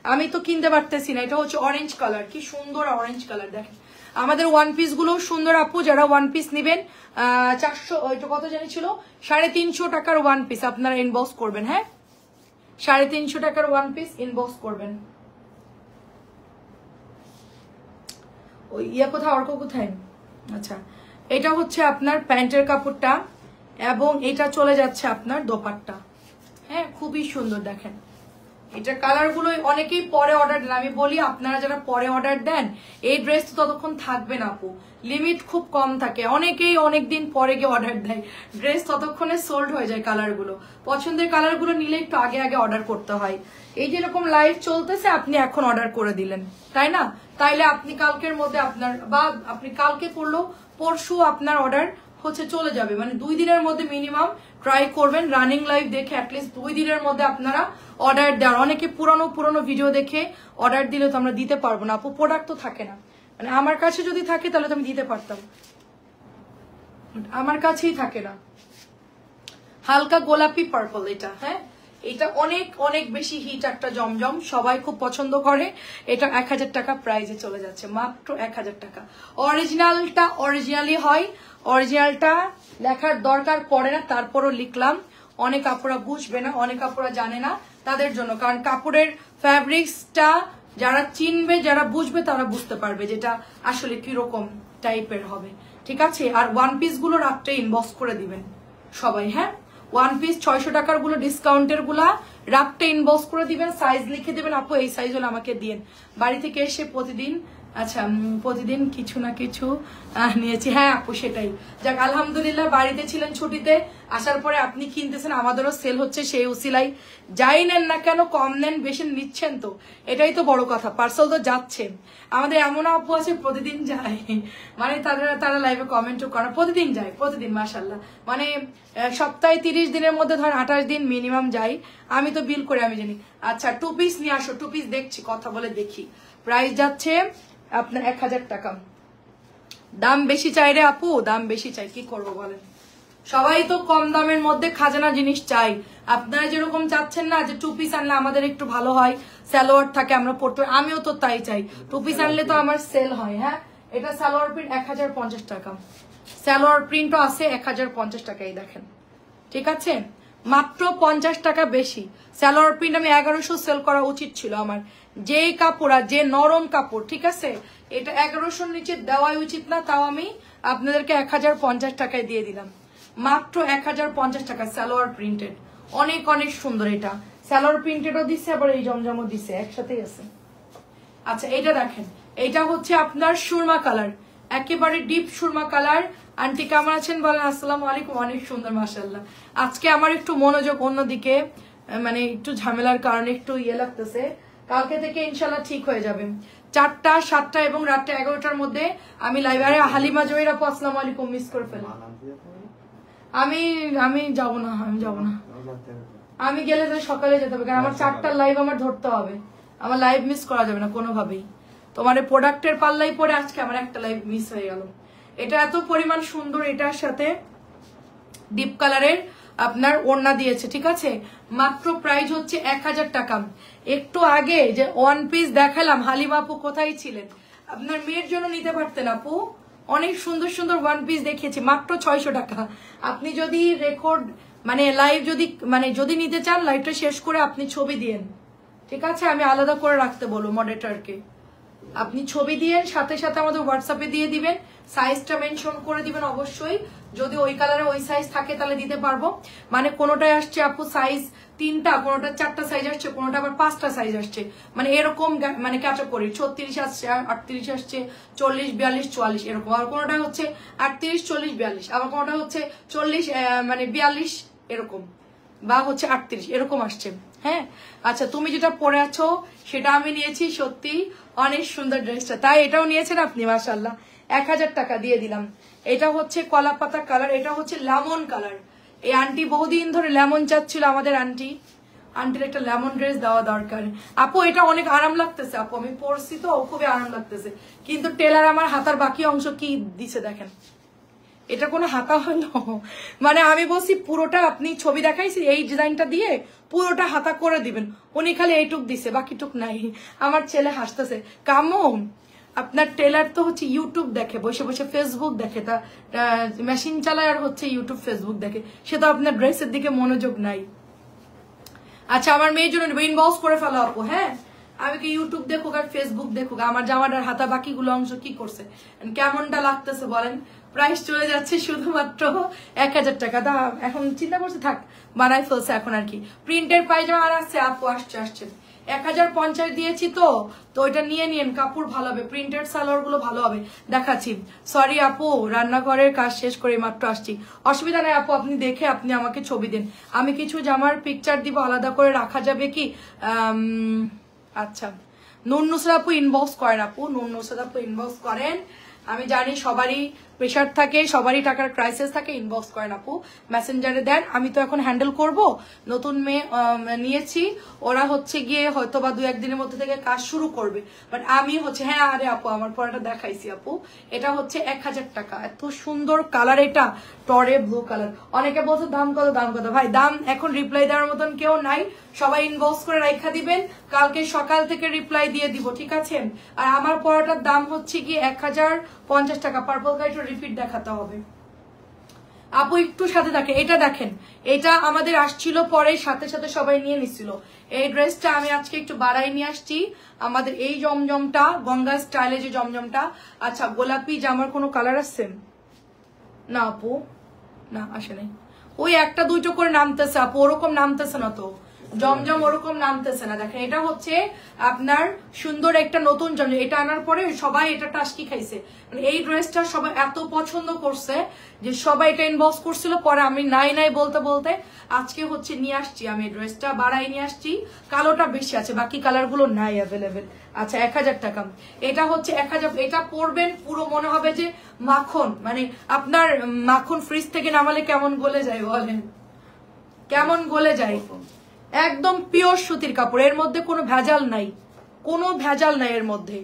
আমি তো কিনতে পারতেছি না। এটা হচ্ছে অরেঞ্জ কালার, কি সুন্দর অরেঞ্জ কালার। দেখেন আমাদের ওয়ান পিস গুলো সুন্দর আপু, যারা ওয়ান পিস নিবেন 400, ওইটা কত জানি ছিল, 350 টাকার ওয়ান পিস আপনারা ইনবক্স করবেন। হ্যাঁ, 350 টাকার ওয়ান পিস ইনবক্স করবেন। ওই কোথায়, অর্ক কোথায়? আচ্ছা, এটা হচ্ছে আপনার প্যান্টের কাপড়টা, এবং এটা চলে যাচ্ছে আপনার দোপাট্টা। হ্যাঁ, খুবই সুন্দর। দেখেন এটা কালার গুলো অনেকেই পরে অর্ডার দেন, আমি বলি আপনারা যারা পরে অর্ডার দেন এই ড্রেস তো ততক্ষণ থাকবে না আপু, লিমিট খুব কম থাকে। অনেকেই অনেকদিন পরে গিয়ে অর্ডার দেয়, ড্রেস ততক্ষণে সোল্ড হয়ে যায়। কালার গুলো পছন্দের কালার গুলো নিলে একটু আগে আগে অর্ডার করতে হয়। এই যেরকম লাইভ চলতেছে, আপনি এখন অর্ডার করে দিলেন, তাই না? তাইলে আপনি কালকের মধ্যে আপনার, বা আপনি কালকে করলেও পরশু আপনার অর্ডার হচ্ছে চলে যাবে, মানে 2 দিনের মধ্যে মিনিমাম ট্রাই করবেন। রানিং লাইভ দেখে অ্যাটলিস্ট 2 দিনের মধ্যে আপনারা অর্ডার দেওয়ার। অনেকে পুরনো ভিডিও দেখে অর্ডার দিলে তো আমরা দিতে পারবো না আপু, প্রোডাক্ট তো থাকে না। মানে আমার কাছে যদি থাকে তাহলে তো আমি দিতে পারতাম, আমার কাছেই থাকে না। হালকা গোলাপি পার্পল এটা, হ্যাঁ এটা অনেক অনেক বেশি হিট একটা জমজম, সবাই খুব পছন্দ করে। এটা 1000 টাকা প্রাইজে চলে যাচ্ছে, মাত্র 1000 টাকা। অরিজিনালটা অরিজিনালি হয়, অরিজিনালটা লেখার দরকার পড়ে না, তারপরও লিখলাম। অনেক কাপড়া বুঝবে না, অনেক কাপড়া জানে না, তাদের জন্য। কারণ কাপড়ের ফ্যাব্রিক্সটা যারা চিনবে, যারা বুঝবে, তারা বুঝতে পারবে যেটা আসলে কিরকম টাইপের হবে, ঠিক আছে? আর ওয়ান পিস গুলো রাত্রে ইনবক্স করে দিবেন সবাই। হ্যাঁ, ওয়ান পিস 600 টাকার গুলো ডিসকাউন্টের গুলা রাত্রে ইনবক্স করে দিবেন, সাইজ লিখে দিবেন, আপু এই সাইজ হলে আমাকে দিন। বাড়ি থেকে এসে প্রতিদিন আচ্ছা প্রতিদিন কিছু না কিছু নিয়েছি। হ্যাঁ আপু সেটাই, যাক আলহামদুলিল্লাহ বাড়িতে ছিলেন ছুটিতে, আসার পরে আপনি কিনতেছেন, আমাদেরও সেল হচ্ছে সেই উসিলাই। যাই নেন না কেন কম নেন বেশি নিচ্ছেন, তো এটাই তো বড় কথা, পার্সেল তো যাচ্ছে। আমাদের এমন আপু আছে প্রতিদিন যায়, মানে তারা লাইভে কমেন্টও করে, প্রতিদিন যায়, প্রতিদিন মাশাল্লাহ, মানে সপ্তাহে 30 দিনের মধ্যে ধর 28 দিন মিনিমাম যাই। আমি তো বিল করে আমি জানি। আচ্ছা 2 পিস নিয়ে আসো, 2 পিস দেখছি, কথা বলে দেখি। প্রাইস যাচ্ছে আপনার 1000 টাকা। দাম বেশি চাই রে আপু, দাম বেশি চাই, কি করবো বলেন। সবাই তো কম দামের মধ্যে খাজানা জিনিস চাই। আপনারা যেরকম চাচ্ছেন না যে 2 পিস আনলে আমাদের একটু ভালো হয়, সালোয়ার থাকে আমরা পড়তে, আমিও তো তাই চাই, 2 পিস আনলে তো আমার সেল হয়। হ্যাঁ এটা সালোয়ার প্রিন্ট 1050 টাকা, সালোয়ার প্রিন্টও আছে 1050 টাকাই দেখেন, ঠিক আছে মাত্র 50 টাকা বেশি। সালোয়ার প্রিন্ট আমি 1100 সেল করা উচিত ছিল আমার, যে কাপড় আর যে নরম কাপড়, ঠিক আছে এটা 1100 নিচে দেওয়াই উচিত না, তাও আমি আপনাদেরকে 1050 টাকায় দিয়ে দিলাম, মাত্র 1050 টাকা সালোয়ার প্রিন্টেড, অনেক অনেক সুন্দর। এটা সালোয়ার প্রিন্টেডও দিচ্ছে, আবার এই জমজমও দিচ্ছে, একসাথেই আছে। আচ্ছা এটা দেখেন, এটা হচ্ছে আপনার সুরমা কালার, একেবারে ডিপ সুরমা কালার। আন্টি কেমন আছেন বলেন? আসসালামু আলাইকুম, অনেক সুন্দর মাশাআল্লাহ। আজকে আমার একটু মনোযোগ অন্যদিকে, মানে একটু ঝামেলার কারণে একটু ইয়ে লাগতেছে, কালকে থেকে ইনশাল্লাহ ঠিক হয়ে যাবে। 4টা 7টা এবং রাতটা 11টার মধ্যে আমি লাইভে। হালিমা জহির আপু আসসালামু আলাইকুম, মিস করে ফেলাম। আমি যাব না, আমি গেলে তো সকালে যেতে হবে, কারণ আমার 4টার লাইভ আমার ধরতে হবে, আমার লাইভ মিস করা যাবে না কোনোভাবেই। তোমার প্রোডাক্টের পাল্লাই পরে আজকে আমার একটা লাইভ মিস হয়ে গেল। এটা এত পরিমাণ সুন্দর, এটার সাথে ডিপ কালারের আপনার ওড়না দিয়েছে, ঠিক আছে মাত্র প্রাইস হচ্ছে 1000 টাকা। একটু আগে যে 1 পিস দেখালাম, হালিমা আপু কোথায় ছিলেন? আপনার মেয়ের জন্য নিতে পারতেন আপু, অনেক সুন্দর সুন্দর 1 পিস দেখিয়েছি, মাত্র 600 টাকা। আপনি যদি রেকর্ড মানে লাইভ যদি নিতে চান, লাইভটা শেষ করে আপনি ছবি দিয়েন, ঠিক আছে আমি আলাদা করে রাখতে বলবো মডারেটরকে, আপনি ছবি দিয়ে সাথে সাথে আমাদের হোয়াটসঅ্যাপে দিয়ে দিবেন, সাইজটা মেনশন করে দিবেন অবশ্যই, যদি ওই কালারে ওই সাইজ থাকে তাহলে দিতে পারবো। মানে কোনোটায় আসছে আপু সাইজ 3টা, কোনোটা 4টা সাইজ আসছে, কোনোটা আবার 5টা সাইজ আসছে, মানে এরকম মানে ক্যাচ করি 36 আসছে, 38 আসছে, 40 42 44 এরকম, আর কোনোটা হচ্ছে 38 40 42, আবার কোনোটা হচ্ছে 40 মানে 42 এরকম, বা হচ্ছে 38 এরকম আসছে। হ্যাঁ আচ্ছা তুমি যেটা পরে আছো সেটা আমি নিয়েছি, সত্যি অনেক সুন্দর ড্রেসটা, তাই এটাও নিয়েছেন আপনি মাশাআল্লাহ, 1000 টাকা দিয়ে দিলাম। এটা হচ্ছে কলা পাতা কালার, এটা হচ্ছে লেমন কালার। এই আন্টি বহুদিন ধরে লেমন চাচ্ছিল, আমাদের আন্টির একটা লেমন ড্রেস দেওয়া দরকার। আপু এটা অনেক আরাম লাগতেছে আপু, আমি পরছি তো খুবই আরাম লাগতেছে, কিন্তু টেলার আমার হাতার বাকি অংশ কি দিছে দেখেন, এটা কোনো হাতা হলো, মানে আমি বলছি পুরোটা আপনি ছবি দেখাইছি এই ডিজাইনটা দিয়ে পুরোটা হাতা করে দিবেন, উনি খালি এইটুক দিছে বাকিটুক নাই। আমার ছেলে হাসতেছে, কামো আপনার টেলার তো হচ্ছে ইউটিউব দেখে, বসে বসে ফেসবুক দেখে, তা মেশিন চালায় আর হচ্ছে ইউটিউব ফেসবুক দেখে, সে তো আপনার ড্রেসের দিকে মনোযোগ নাই। আচ্ছা আমার মেয়ের জন্য ইনবক্স করে ফেলো আপু, হ্যাঁ আমি কি ইউটিউব দেখুক আর ফেসবুক দেখুক, আমার জামাটার হাতা বাকিগুলো অংশ কি করছে, কেমনটা লাগতেছে বলেন। প্রাইস চলে যাচ্ছে শুধুমাত্র 1000 টাকা। দা এখন চিন্তা করছে থাক বানাই ফেলছে এখন আর কি। প্রিন্টের পায়জামা আর আসছে আপু, আসছে 1050 দিয়েছি তো ওইটা নিয়ে নিন, কাপড় ভালো হবে, প্রিন্টেড সালোয়ার গুলো ভালো হবে, দেখাচ্ছি। সরি আপু রান্নাঘরের কাজ শেষ করে মাত্র আসছি, অসুবিধা নাই আপু, আপনি দেখে আপনি আমাকে ছবি দিন, আমি কিছু জামার পিকচার দিব, আলাদা করে রাখা যাবে কি? আচ্ছা নুন নুসরাত আপু ইনবক্স করেন, আপু নুন নুসরাত আপু ইনবক্স করেন, আমি জানি সবারই প্রেশার থাকে, সবারই টাকার ক্রাইসিস থাকে, ইনবক্স করেন আপু, মেসেঞ্জারে দেন, আমি তো এখন হ্যান্ডেল করব, নতুন মেয়ে নিয়েছি, ওরা হচ্ছে গিয়ে হয়তো বা 2-1 দিনের মধ্যে থেকে কাজ শুরু করবে, বাট আমি হচ্ছে হ্যাঁ আরে আপু আমার পরাটা দেখাইছি আপু, এটা হচ্ছে 1000 টাকা, এত সুন্দর কালার, এটা টরে ব্লু কালার। অনেকে বলছে দাম কত ভাই, দাম এখন রিপ্লাই দেওয়ার মতন কেউ নাই, সবাই ইনবক্স করে রাখা দিবেন, কালকে সকাল থেকে রিপ্লাই দিয়ে দিব, ঠিক আছে। আর আমার পরাটার দাম হচ্ছে কি 1050 টাকা। পার্পল কালার রিপিট দেখাতে হবে আপু, একটু সাথে থাকে। এটা দেখেন, এটা আমাদের আসছিল পরে, সাথে সাথে সবাই নিয়ে নিছিল। এই ড্রেসটা আমি আজকে একটু বাড়াই নিয়ে আসছি, আমাদের এই জমজমটা গঙ্গা স্টাইলে যে জমজমটা। আচ্ছা গোলাপি জামার কোনো কালার আসছে না আপু? না আসে নাই, ওই 1-2টো করে নামতেছে আপু, ওরকম নামতেছে না তো, জমজম ওরকম নামতেছে না। দেখেন এটা হচ্ছে আপনার সুন্দর একটা নতুন জমজম, এটা আনার পরে সবাই এটা টাস্কি খাইছে, মানে এই ড্রেসটা সবাই এত পছন্দ করছে যে সবাই এটা ইনবক্স করছিল, পরে আমি নাই নাই বলতে বলতে আজকে হচ্ছে নিয়ে আসছি, আমি এই ড্রেসটা বাড়াই নিয়ে আসছি, কালোটা বেশি আছে, বাকি কালার গুলো নাই অ্যাভেলেবেল। আচ্ছা 1000 টাকা, এটা হচ্ছে 1000, এটা পরবেন পুরো মনে হবে যে মাখন, মানে আপনার মাখন ফ্রিজ থেকে নামালে কেমন গলে যায় বলেন, কেমন গলে যায়, একদম পিওর সুতির কাপড়, এর মধ্যে কোনো ভেজাল নাই, কোনো ভেজাল নাই এর মধ্যে,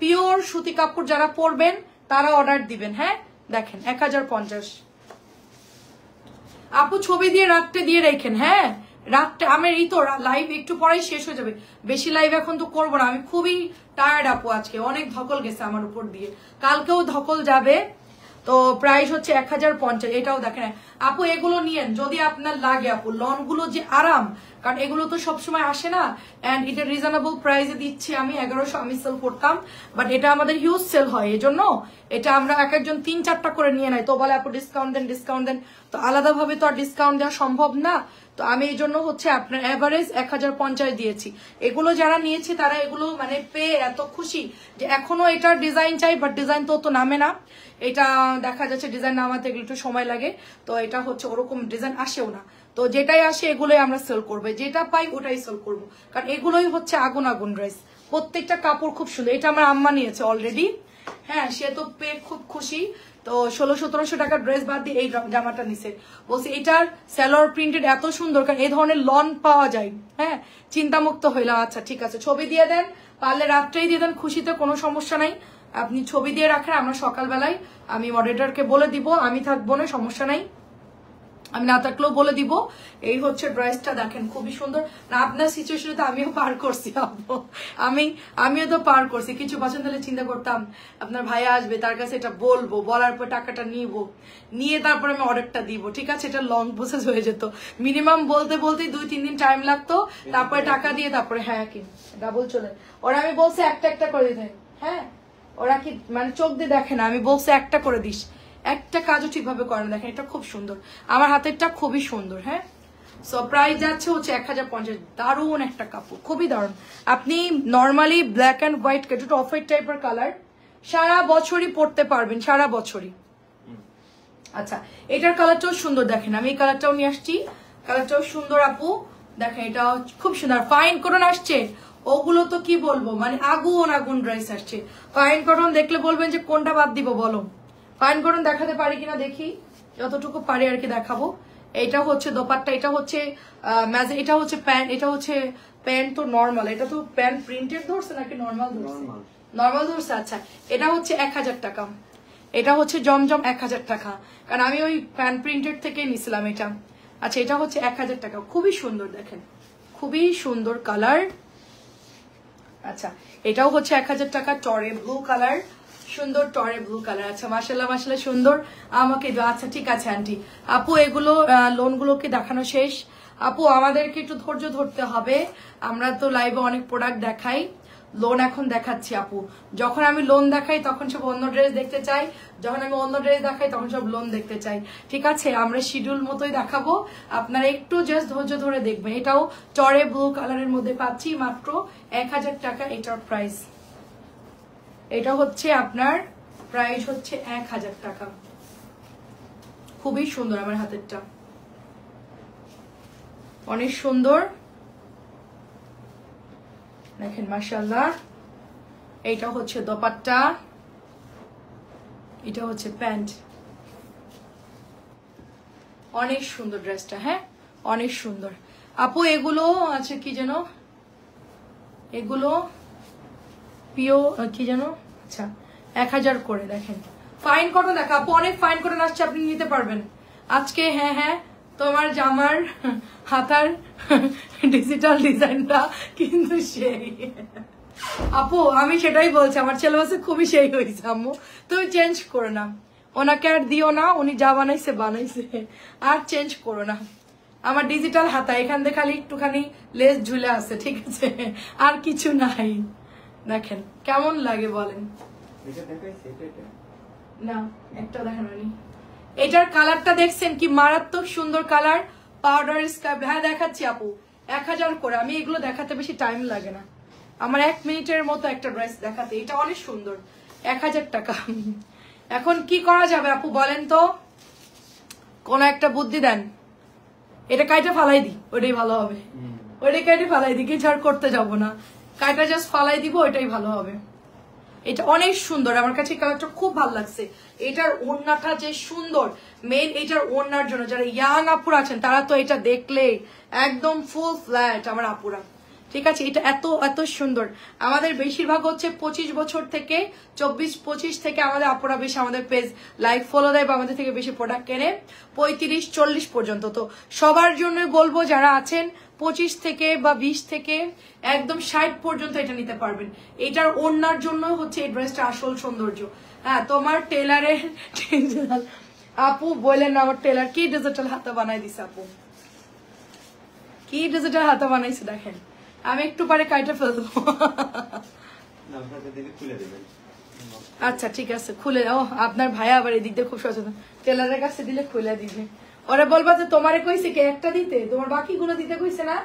পিওর সুতি কাপড়। যারা পরবেন তারা অর্ডার দিবেন। হ্যাঁ দেখেন 1050। আপু ছবি দিয়ে রাখতে দিয়ে রেখেন, হ্যাঁ রাখতে, আমার এই তো লাইভ একটু পরেই শেষ হয়ে যাবে, বেশি লাইভ এখন তো করবো না, আমি খুবই টায়ার্ড আপু, আজকে অনেক ধকল গেছে আমার উপর দিয়ে, কালকেও ধকল যাবে। তো প্রাইস হচ্ছে 1050। এটাও দেখেন আপু, এগুলো নিয়েন যদি আপনার লাগে আপু, লন গুলো যে আরাম, কারণ এগুলো তো সবসময় আসে না, এন্ড এটা রিজনেবল প্রাইসে দিচ্ছি আমি, 1100 আমি সেল করতাম, বাট এটা আমাদের হিউজ সেল হয়, এজন্য এটা আমরা এক একজন 3-4টা করে নিয়ে নাই, তো বলে আপু ডিসকাউন্ট দেন ডিসকাউন্ট দেন, তো আলাদাভাবে তো আর ডিসকাউন্ট দেওয়া সম্ভব না, তো আমি এই জন্য হচ্ছে আপনার এভারেজ 1050 দিয়েছি। এগুলো যারা নিয়েছে তারা এগুলো মানে পেয়ে এত খুশি যে এখনো এটার ডিজাইন চাই, বাট ডিজাইন তো নামে না, এটা দেখা যাচ্ছে ডিজাইন নামাতে একটু সময় লাগে, তো এটা হচ্ছে ওরকম ডিজাইন আসেও না, তো যেটাই আসে এগুলোই আমরা সেল করবো, যেটা পাই ওটাই সেল করবো, কারণ এগুলোই হচ্ছে আগুন আগুন ড্রেস, প্রত্যেকটা কাপড় খুব সুন্দর। এটা আমার আম্মা নিয়েছে অলরেডি, হ্যাঁ সে তো পেয়ে খুব খুশি, তো 1600-1700 টাকার ড্রেস বাদ দিয়ে এই জামাটা নিছে, বলছে এটার সালোয়ার প্রিন্টেড এত সুন্দর, কারণ এই ধরনের লন পাওয়া যায়। হ্যাঁ চিন্তামুক্ত হইলাম। আচ্ছা ঠিক আছে, ছবি দিয়ে দেন, পারলে রাত্রেই দিয়ে দেন, খুশিতে কোনো সমস্যা নাই, আপনি ছবি দিয়ে রাখেন, আমরা সকালবেলায় আমি মডারেটরকে বলে দিব, আমি থাকবো না সমস্যা নাই, আমি না থাকলেও বলে দিব। এই হচ্ছে ড্রেসটা দেখেন খুবই সুন্দর, না আপনার সিচুয়েশনে তো আমিও পার করছি আপু, আমিও তো পার করছি, কিছু পছন্দ হলে চিন্তা করতাম আপনার ভাইয়া আসবে, তার কাছে এটা বলবো, বলার পর টাকাটা নিয়ে তারপর আমি অর্ডারটা দিব, ঠিক আছে, এটা লং প্রসেস হয়ে যেত, মিনিমাম বলতে বলতেই 2-3 দিন টাইম লাগতো, তারপরে টাকা দিয়ে তারপরে হ্যাঁ কি ডাবল চলে, ওরা আমি বলছি একটা একটা করে দিতে, হ্যাঁ ওরা কি মানে চোখ দিয়ে দেখে না, আমি বলছি একটা করে দিস, একটা কাজও ঠিকভাবে করে না। দেখেন এটা খুব সুন্দর, আমার হাতেরটা খুবই সুন্দর। হ্যাঁ সো প্রাইস যাচ্ছে হচ্ছে 1050, দারুণ একটা কাপড়, খুবই দারুণ। আপনি নর্মালি ব্ল্যাক অ্যান্ড হোয়াইট, একটু অফ হোয়াইট টাইপের কালার, সারা বছরই পরতে পারবেন, সারা বছরই। আচ্ছা এটার কালারটাও সুন্দর, দেখেন আমি এই কালারটাও নিয়ে আসছি, কালারটাও সুন্দর আপু, দেখেন এটা খুব সুন্দর, ফাইন কটন আসছে, ওগুলো তো কি বলবো, মানে আগুন আগুন ড্রেস আসছে, ফাইন কটন দেখলে বলবেন যে কোনটা বাদ দিব বলো, ফাইন কটন দেখাতে পারি কিনা দেখি, যতটুকু পারি আর কি দেখাবো। এটা হচ্ছে দোপাট্টা, এটা হচ্ছে এটা হচ্ছে প্যান্ট, এটা হচ্ছে প্যান্ট তো নর্মাল, এটা তো প্যান্ট প্রিন্টেড ধরছে নাকি নর্মাল ধরছে, নর্মাল ধরছে। আচ্ছা এটা হচ্ছে 1000 টাকা, এটা হচ্ছে জমজম 1000 টাকা, কারণ আমি ওই প্যান্ট প্রিন্টেড থেকে নিছিলাম এটা। আচ্ছা এটা হচ্ছে 1000 টাকা, খুবই সুন্দর, দেখেন খুবই সুন্দর কালার। আচ্ছা এটাও হচ্ছে 1000 টাকা, টরে ব্লু কালার, সুন্দর টরে ব্লু কালার। আচ্ছা মাশাআল্লাহ মাশাআল্লাহ সুন্দর, আমাকে আচ্ছা ঠিক আছে আন্টি। আপু এগুলো লোনগুলোকে দেখানো শেষ, আপু আমাদেরকে একটু ধৈর্য ধরতে হবে, আমরা তো লাইভে অনেক প্রোডাক্ট দেখাই, লোন এখন দেখাচ্ছি আপু, যখন আমি লোন দেখাই তখন সব অন্য ড্রেস দেখতে চাই, যখন আমি অন্য ড্রেস দেখাই তখন সব লোন দেখতে চাই, ঠিক আছে, আমরা শিডিউল মতোই দেখাবো, আপনারা একটু জাস্ট ধৈর্য ধরে দেখবেন। এটাও টরে ব্লু কালারের মধ্যে পাচ্ছি মাত্র 1000 টাকা, এটার প্রাইস, এটা হচ্ছে আপনার প্রাইস হচ্ছে 1000 টাকা, খুবই সুন্দর, আমার হাতেরটা অনেক সুন্দর, দেখেন মাশাআল্লাহ। এইটা হচ্ছে দোপাট্টা, এটা হচ্ছে প্যান্ট, অনেক সুন্দর ড্রেসটা, হ্যাঁ অনেক সুন্দর আপু। এগুলো আছে কি যেন, এগুলো পিও কি যেন, আচ্ছা 1000 করে, দেখেন ফাইন কটন, দেখা আপু অনেক ফাইন কটন আসছে, আপনি নিতে পারবেন আজকে। হ্যাঁ হ্যাঁ তোমার জামার হাতার ডিজিটাল ডিজাইনটা কিন্তু সেই আপু, আমি সেটাই বলছি, আমার ছেলে বাসে খুবই সেই হয়েছে আম্মু, তুমি চেঞ্জ করো না, ওনাকে আর দিও না, উনি যা বানাইছে বানাইছে, আর চেঞ্জ করো না, আমার ডিজিটাল হাতা, এখান থেকে খালি একটুখানি লেস ঝুলে আছে, ঠিক আছে, আর কিছু নাই। দেখেন কেমন লাগে বলেন, না একটা দেখেন, এটার কালারটা দেখছেন কি মারাত্মক সুন্দর কালার, পাউডার স্কাই, হ্যাঁ দেখাচ্ছি আপু, 1000 করে। আমি এগুলো দেখাতে বেশি টাইম লাগে না, আমার 1 মিনিটের মতো একটা ড্রেস দেখাতে। এটা অনেক সুন্দর, 1000 টাকা। এখন কি করা যাবে আপু বলেন তো, কোন একটা বুদ্ধি দেন। এটা কাইটা ফালাই দি, ওইটাই ভালো হবে। ওইটাই কাইটা ফালাই দি, কিছু আর করতে যাবো না, কাইটা জাস্ট ফালাই দিব, ওইটাই ভালো হবে। এটা অনেক সুন্দর, আমার কাছে কালারটা খুব ভালো লাগছে। এটার ওড়নাটা যে সুন্দর, মেন এটার ওড়নার জন্য যারা ইয়াং আপুরা আছেন তারা তো এটা দেখলে একদম ফুল ফ্ল্যাট আমার আপুরা, ঠিক আছে। এটা এত এত সুন্দর। আমাদের বেশিরভাগ হচ্ছে 25 বছর থেকে 24-25 থেকে আমাদের আপুরা বেশি আমাদের পেজ লাইক ফলো দেয় বা আমাদের থেকে বেশি প্রোডাক্ট কেনে, 35-40 পর্যন্ত। তো সবার জন্যই বলবো যারা আছেন 25 থেকে বা 20 থেকে একদম 60 পর্যন্ত এটা নিতে পারবেন। এটার ওড়নার জন্য হচ্ছে এই ড্রেসটা আসল সৌন্দর্য। হ্যাঁ, তোমার টেলারের আপু বললেন আমার টেলার কি ডিজিটাল হাতা বানাই দিছে আপু, কি ডিজিটাল হাতা বানাইছে দেখেন। আমি একটু পরে কাইটা ফেলবো। আচ্ছা ঠিক আছে, খুলে ও আপনার ভাইয়া আবার এদিক দিয়ে খুব সচেতন, টেলারের কাছে দিলে খুলে দিবে। ওরা বলবা যে তোমারে কইছে কে একটা দিতে, তোমার বাকিগুলো দিতে কইছে না,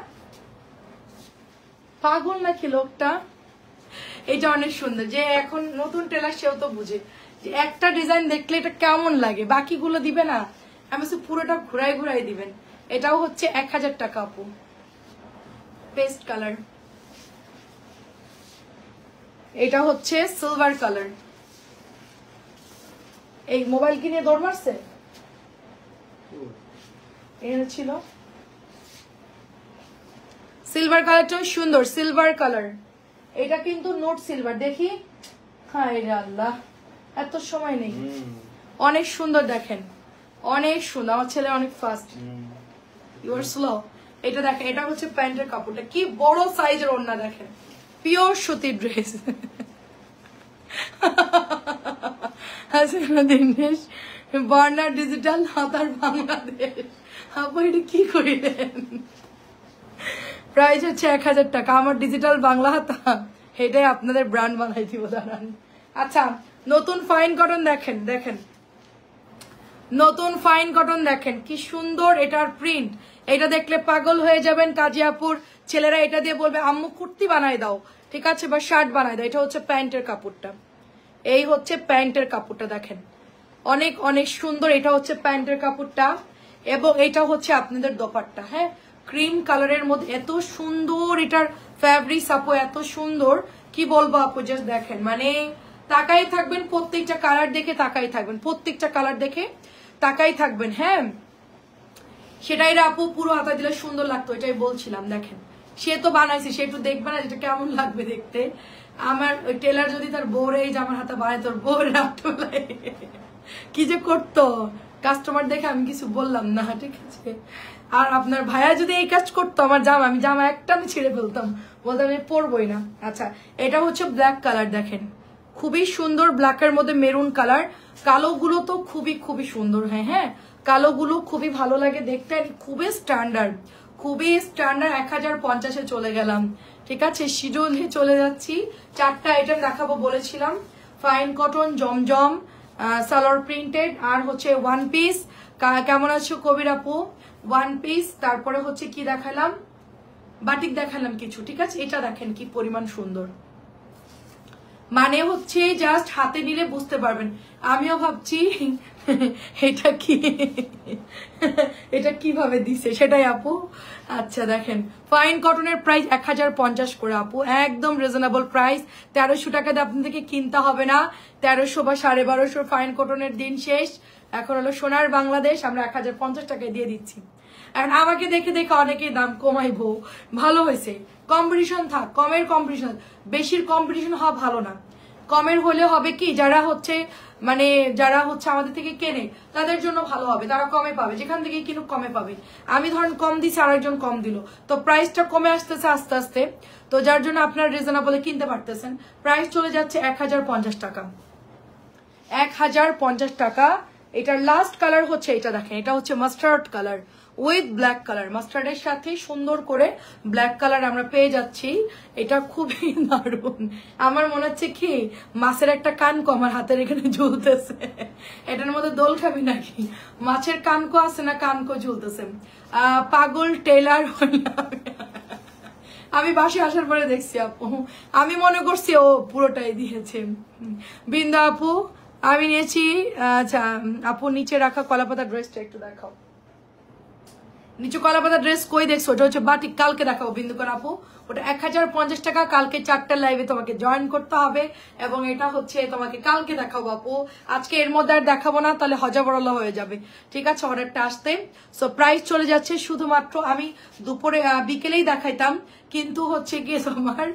পাগল নাকি লোকটা। এটা অনেক সুন্দর, যে এখন নতুন টেলার সেও তো বুঝে যে একটা ডিজাইন দেখলে এটা কেমন লাগে, বাকিগুলো দিবে না, আমি পুরোটা ঘুরাই ঘুরাই দিবেন। এটাও হচ্ছে 1000 টাকা আপু, পেস্ট কালার। এটা হচ্ছে সিলভার কালার। এই মোবাইল কিনে দৌড় মারছে, এখানে ছিল সিলভার কালারটাও সুন্দর, সিলভার কালার। এটা কিন্তু নোট সিলভার, দেখি। হ্যাঁ রে আল্লাহ, এত সময় নেই। অনেক সুন্দর দেখেন, অনেক সুন্দর। আমার ছেলে অনেক ফাস্ট, ইউ আর স্লো। এটা দেখেন, এটা হচ্ছে প্যান্টের কাপড়টা, কি বড় সাইজের ওড়না দেখেন, পিওর সুতির ড্রেস। দিনেশ বার্নার ডিজিটাল হাতার বাংলাদেশ, আপু এটা কি করিলেন? প্রাইস হচ্ছে 1000 টাকা। আমার ডিজিটাল বাংলা হাতা, এটাই আপনাদের ব্র্যান্ড বানাই দিব দাঁড়ান। আচ্ছা, নতুন ফাইন কটন দেখেন, দেখেন নতুন ফাইন কটন দেখেন কি সুন্দর এটার প্রিন্ট। এটা দেখলে পাগল হয়ে যাবেন। কাজিয়াপুর ছেলেরা এটা দিয়ে বলবে আম্মু কুর্তি বানাই দাও, ঠিক আছে, বা শার্ট বানাই দাও। এটা হচ্ছে প্যান্টের কাপড়টা, এই হচ্ছে প্যান্টের কাপড়টা দেখেন, অনেক অনেক সুন্দর। এটা হচ্ছে প্যান্টের কাপড়টা এবং এটা হচ্ছে আপনাদের দোপাট্টা। হ্যাঁ, ক্রিম কালারের মধ্যে এত সুন্দর এটার ফ্যাব্রিক্স আপু, এত সুন্দর কি বলবো আপু, জাস্ট দেখেন, মানে তাকাই থাকবেন প্রত্যেকটা কালার দেখে, তাকাই থাকবেন প্রত্যেকটা কালার দেখে, তাকাই থাকবেন। হ্যাঁ, সেটাই আপু পুরো হাতা দিলে সুন্দর লাগতো, এটাই বলছিলাম। দেখেন, সে তো বানাইছে, সে একটু দেখবে না যেটা কেমন লাগবে দেখতে। আমার ওই টেলার যদি তার বউরে এই জামার হাতা বানায়, তোর বউরে রাত্রবেলায় কি যে করতো, কাস্টমার দেখে আমি কিছু বললাম না, ঠিক আছে। আর আপনার ভাইয়া যদি এই কাজ করতো আমার জামা, আমি জামা একটা আমি ছিঁড়ে ফেলতাম, বলতাম আমি পরবই না। আচ্ছা, এটা হচ্ছে ব্ল্যাক কালার দেখেন, খুবই সুন্দর, ব্ল্যাকের মধ্যে মেরুন কালার। কালো গুলো তো খুবই খুবই সুন্দর। হ্যাঁ হ্যাঁ, কালো গুলো খুবই ভালো লাগে দেখতে, খুবই স্ট্যান্ডার্ড, খুবই স্ট্যান্ডার্ড। 1050-এ চলে গেলাম, ঠিক আছে, শিডিউলে চলে যাচ্ছি। 4টা আইটেম দেখাবো বলেছিলাম, ফাইন কটন, জমজম, সালোয়ার প্রিন্টেড, আর হচ্ছে ওয়ান পিস। কেমন আছো কবির আপু? ওয়ান পিস, তারপরে হচ্ছে কি দেখালাম, বাটিক দেখালাম কিছু, ঠিক আছে। এটা দেখেন কি পরিমাণ সুন্দর, মানে হচ্ছে জাস্ট হাতে নিলে বুঝতে পারবেন। আমিও ভাবছি এটা কি, এটা কিভাবে দিছে সেটাই আপু। আচ্ছা দেখেন, ফাইন কটনের প্রাইস 1050 করে আপু, একদম রিজনেবল প্রাইস। 1300 টাকা দিয়ে আপনাদেরকে কিনতে হবে না, 1300 বা 1250 ফাইন কটনের দিন শেষ। এখন হলো সোনার বাংলাদেশ, আমরা 1050 টাকায় দিয়ে দিচ্ছি। আর আমাকে দেখে দেখে অনেকেই দাম কমাইবো, ভালো হয়েছে। কম্পিটিশন থাক, কমের কম্পিটিশন, বেশির কম্পিটিশন হওয়া ভালো না। কমের হলে হবে কি, যারা হচ্ছে মানে যারা হচ্ছে আমাদের থেকে কেনে তাদের জন্য ভালো হবে, তারা কমে পাবে, যেখান থেকে কিনুক কমে পাবে। আমি ধরেন কম দিছি, আরেকজন কম দিল, তো প্রাইসটা কমে আসতেছে আস্তে আস্তে, তো যার জন্য আপনারা রিজনেবলে কিনতে পারতেছেন। প্রাইস চলে যাচ্ছে 1050 টাকা, 1050 টাকা। এটার লাস্ট কালার হচ্ছে এটা দেখেন, এটা হচ্ছে mustard colour with black colour, মাস্টার্ডের সাথে সুন্দর করে ব্ল্যাক কালার আমরা পেয়ে যাচ্ছি। এটা খুবই দারুণ, আমার মনে হচ্ছে কি মাছের একটা কানকো আমার হাতের এখানে ঝুলতেছে, এটার মধ্যে দোল খাবি নাকি, মাছের কানকো আছে না, কানকো ঝুলতেছে। পাগল টেলার হইলাম আমি বাসে আসার পরে দেখছি আপু, আমি মনে করছি ও পুরোটাই দিয়েছে। বিন্দু আপু আমি নিয়েছি। আচ্ছা আপু নিচে রাখা কলাপাতা ড্রেসটা একটু দেখাও। নিচে কলাপাতা ড্রেস কই দেখছো? ওটা হচ্ছে বাটিক, কালকে দেখাবো বিন্দুকর আপু। ওটা 1050 টাকা। কালকে 4টা লাইভে তোমাকে জয়েন করতে হবে এবং এটা হচ্ছে তোমাকে কালকে দেখাবো আপু। আজকে এর মধ্যে আর দেখাবো না, তাহলে হজাবরলা হয়ে যাবে। ঠিক আছে, অর্ডারটা আসতে। সো প্রাইস চলে যাচ্ছে শুধুমাত্র, আমি দুপুরে বিকেলেই দেখাইতাম, কিন্তু হচ্ছে গিয়ে তোমার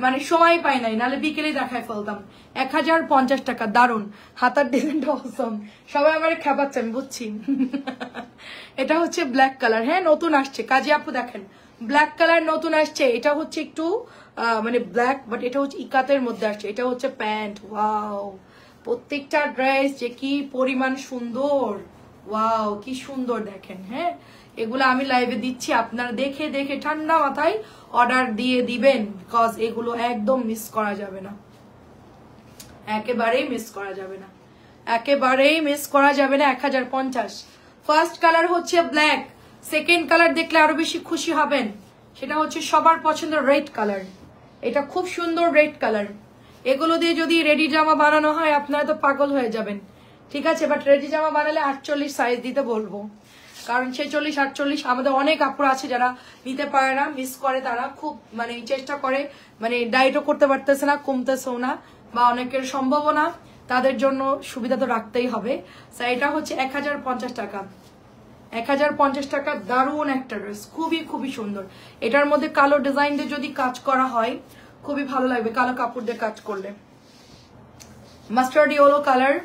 মানে সময় পাই নাই, নাহলে বিকেলেই দেখাই ফেলতাম। 1050 টাকা। দারুন, হাতার ডিজাইনটা অসম। সবাই আমার খেপাচ্ছে, আমি বুঝছি। এটা হচ্ছে ব্ল্যাক কালার, হ্যাঁ নতুন আসছে। কাজী আপু দেখেন ব্ল্যাক কালার নতুন আসছে। এটা হচ্ছে একটু মানে ব্ল্যাক, বাট এটা হচ্ছে ইকাতের মধ্যে আসছে। এটা হচ্ছে প্যান্ট। ওয়াও, প্রত্যেকটা ড্রেস যে কি পরিমাণ সুন্দর। ওয়াও কি সুন্দর দেখেন। হ্যাঁ এগুলো আমি লাইভে দিচ্ছি, আপনারা দেখে দেখে ঠান্ডা মাথায় অর্ডার দিয়ে দিবেন, বিকজ এগুলো একদম মিস করা যাবে না, একেবারেই মিস করা যাবে না, একেবারেই মিস করা যাবে না। 1050। ফার্স্ট কালার হচ্ছে ব্ল্যাক, সেকেন্ড কালার দেখলে আরো বেশি খুশি হবেন, সেটা হচ্ছে সবার পছন্দের রেড কালার। এটা খুব সুন্দর রেড কালার। এগুলো দিয়ে যদি রেডি জামা বানানো হয় আপনারা তো পাগল হয়ে যাবেন। ঠিক আছে, বাট রেডি জামা বানালে 48 সাইজ দিতে বলবো, কারণ 46 48 আমাদের অনেক আপুরা আছে যারা নিতে পারে না, মিস করে, তারা খুব মানে চেষ্টা করে, মানে ডায়েটও করতে পারতেছে না, কমতেছেও না, বা অনেকের সম্ভাবনা, তাদের জন্য সুবিধা তো রাখতেই হবে। এটা হচ্ছে 1050 টাকা। 1050 টাকা। দারুণ একটা ড্রেস, খুবই খুবই সুন্দর। এটার মধ্যে কালো ডিজাইন দিয়ে যদি কাজ করা হয় খুবই ভালো লাগবে, কালো কাপড় দিয়ে কাজ করলে। Mustard yellow colour.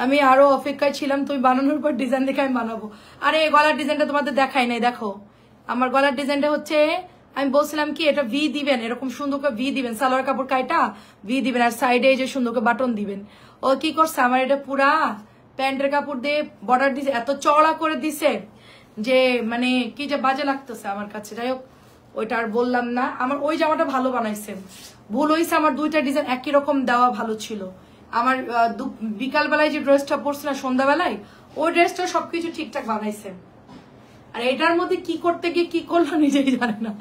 আমি আরো অপেক্ষায় ছিলাম তুমি বানানোর পর ডিজাইন দেখে আমি বানাবো। আরে গলার ডিজাইনটা তোমাদের দেখাই নাই, দেখো আমার গলার ডিজাইনটা হচ্ছে, আমি বলছিলাম কি এটা ভি দিবেন, এরকম সুন্দর করে ভি দিবেন, সালোয়ার কাপড় কাইটা ভি দিবেন, আর সাইডে এই যে সুন্দর করে বাটন দিবেন। ও কি করছে, আমার এটা পুরা প্যান্টের কাপড় দিয়ে বর্ডার দিছে, এত চওড়া করে দিছে যে মানে কি যে বাজে লাগতেছে আমার কাছে। যাই হোক ওইটা আর বললাম না। আমার ওই জামাটা ভালো বানাইছে, ভুল হয়েছে, আমার দুইটা ডিজাইন একই রকম দেওয়া ভালো ছিল। আমার বিকাল বেলায় যে ড্রেসটা পরছে না, সন্ধ্যাবেলায়, ওই ড্রেসটা সবকিছু ঠিকঠাক বানাইছে। আর এটার মধ্যে কি করতে গিয়ে কি করলো নিজেই জানে না।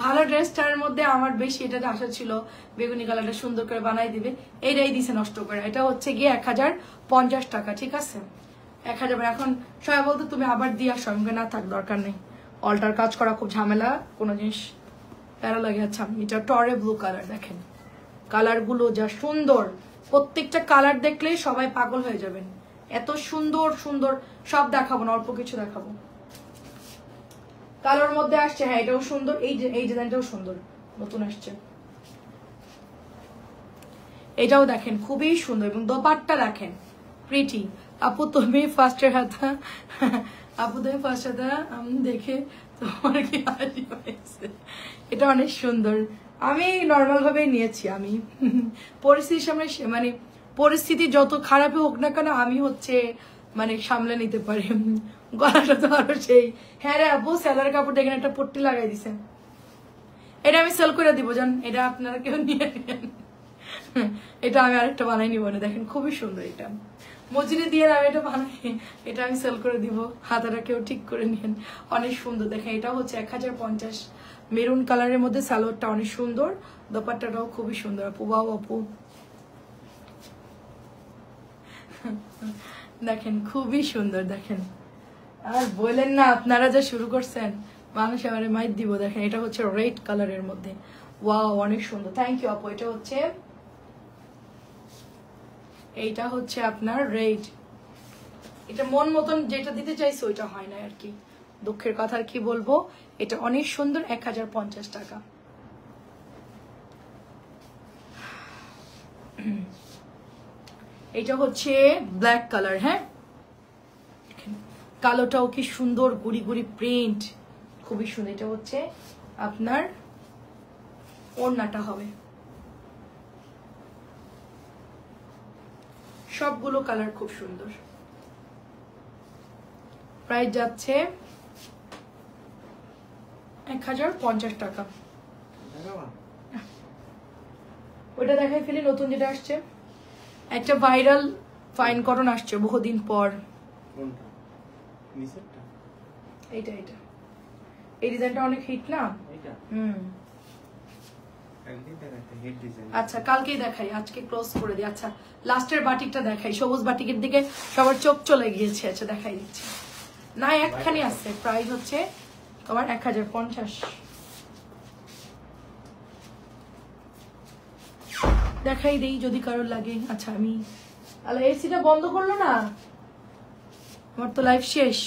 ভালো ড্রেসটার মধ্যে আমার বেশি এটাতে আশা ছিল, বেগুনি কালারটা সুন্দর করে বানাই দিবে, এইটাই দিছে নষ্ট করে। এটা হচ্ছে গিয়ে 1050 টাকা। ঠিক আছে 1000। এখন সবাই বলতো তুমি আবার দিয়ে আসো, আমাকে না থাক দরকার নেই, অল্টার কাজ করা খুব ঝামেলা, কোনো জিনিস প্যারা লাগে। আচ্ছা এটা টরে ব্লু কালার, দেখেন কালার গুলো যা সুন্দর, প্রত্যেকটা কালার দেখলে সবাই পাগল হয়ে যাবেন, এত সুন্দর সুন্দর। সব দেখাবো না, অল্প কিছু দেখাবো। কালোর মধ্যে আসছে, হ্যাঁ এটাও সুন্দর, এই ডিজাইনটাও সুন্দর, নতুন আসছে। এটাও দেখেন খুবই সুন্দর, এবং দোপাট্টা দেখেন প্রিটি। আপু তুমি ফার্স্টের হাতা, আপু তুমি ফার্স্ট হাতা আমি দেখে তোমার কি হাসি হয়েছে। এটা অনেক সুন্দর, আমি নর্মাল ভাবেই নিয়েছি। আমি পরিস্থিতির সামনে মানে পরিস্থিতি যত খারাপই হোক না কেন আমি হচ্ছে মানে সামলে নিতে পারি। গলাটা তো আরো সেই। হ্যাঁ রে আপু সেলার কাপড় দেখেন একটা পট্টি লাগাই দিছে, এটা আমি সেল করে দিব জান, এটা আপনারা কেউ নিয়ে নেন। এটা আমি আরেকটা বানাই নিব না, দেখেন খুবই সুন্দর। এটা মজুরি দিয়ে আমি এটা বানাই, এটা আমি সেল করে দিব, হাতাটা কেউ ঠিক করে নিন, অনেক সুন্দর। দেখেন এটা হচ্ছে 1050। মেরুন কালারের মধ্যে সালোয়ারটা অনেক সুন্দর, দোপাট্টাটাও খুবই সুন্দর। আপু বাও আপু দেখেন খুবই সুন্দর। দেখেন আর বললেন না, আপনারা যা শুরু করছেন মানুষ এবারে মাইট দিব। দেখেন এটা হচ্ছে রেড কালারের মধ্যে, ওয়াও অনেক সুন্দর। থ্যাংক ইউ আপু। এটা হচ্ছে এইটা হচ্ছে আপনার রেড, এটা মন মতন যেটা দিতে চাইছে ওইটা হয় না আর কি, দুঃখের কথা আর কি বলবো। এটা অনেক সুন্দর, 1050 টাকা। এটা হচ্ছে ব্ল্যাক কালার, হ্যাঁ কালোটাও কি সুন্দর, গুড়ি গুড়ি প্রিন্ট, খুবই সুন্দর। এটা হচ্ছে আপনার ওড়নাটা হবে, সবগুলো কালার খুব সুন্দর। প্রাইস যাচ্ছে 1050 টাকা। ওইটা দেখাই ফেলি, নতুন যেটা আসছে, একটা ভাইরাল ফাইন কটন আসছে বহুদিন পর। এইটা এই ডিজাইনটা অনেক হিট না, আচ্ছা কালকেই দেখাই, আজকে ক্লোজ করে দিই। আচ্ছা লাস্টের বাটিকটা দেখাই, সবুজ বাটিকের দিকে সবার চোখ চলে গিয়েছে। আচ্ছা দেখাই দিচ্ছি, না একখানি আছে, প্রাইস হচ্ছে তোমার 1050। দেখাই দেই যদি কারোর লাগে। আচ্ছা আমি আলা এসিটা বন্ধ করলো না, আমার তো লাইফ শেষ।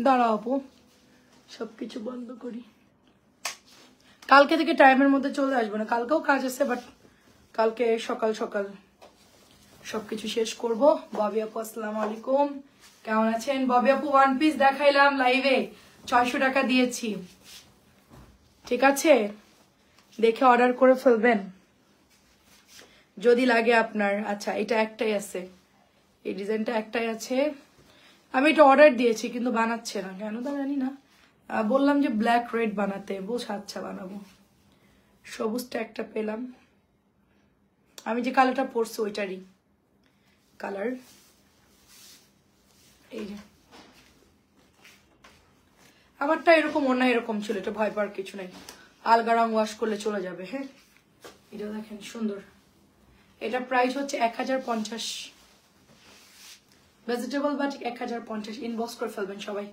দাঁড়াও আপু, সবকিছু বন্ধ করি। কালকে থেকে টাইমের মধ্যে চলে আসবো না, কালকেও কাজ আছে, বাট কালকে সকাল সকাল সবকিছু শেষ করব। ববি আপু আসসালামু আলাইকুম, কেমন আছেন? ববি আপু ওয়ান পিস দেখাইলাম লাইভে, 600 টাকা দিয়েছি, ঠিক আছে? দেখে অর্ডার করে ফেলবেন যদি লাগে আপনার। আচ্ছা এটা একটাই আছে, এই ডিজাইনটা একটাই আছে। আমি এটা অর্ডার দিয়েছি কিন্তু বানাচ্ছে না কেন তো জানি না। বললাম যে ব্ল্যাক রেড বানাতে, বলছে আচ্ছা বানাবো। সবুজটা একটা পেলাম, আমি যে কালারটা পরছি ওইটারই কালার। এই যে আমারটা এরকম, অন্য এরকম ছিল, এটা ভয় পাওয়ার কিছু নেই, আলগা রং ওয়াশ করলে চলে যাবে। হ্যাঁ এটা দেখেন সুন্দর, এটা প্রাইস হচ্ছে 1050। ভেজিটেবল বাটিক 1050, ইনবক্স করে ফেলবেন সবাই।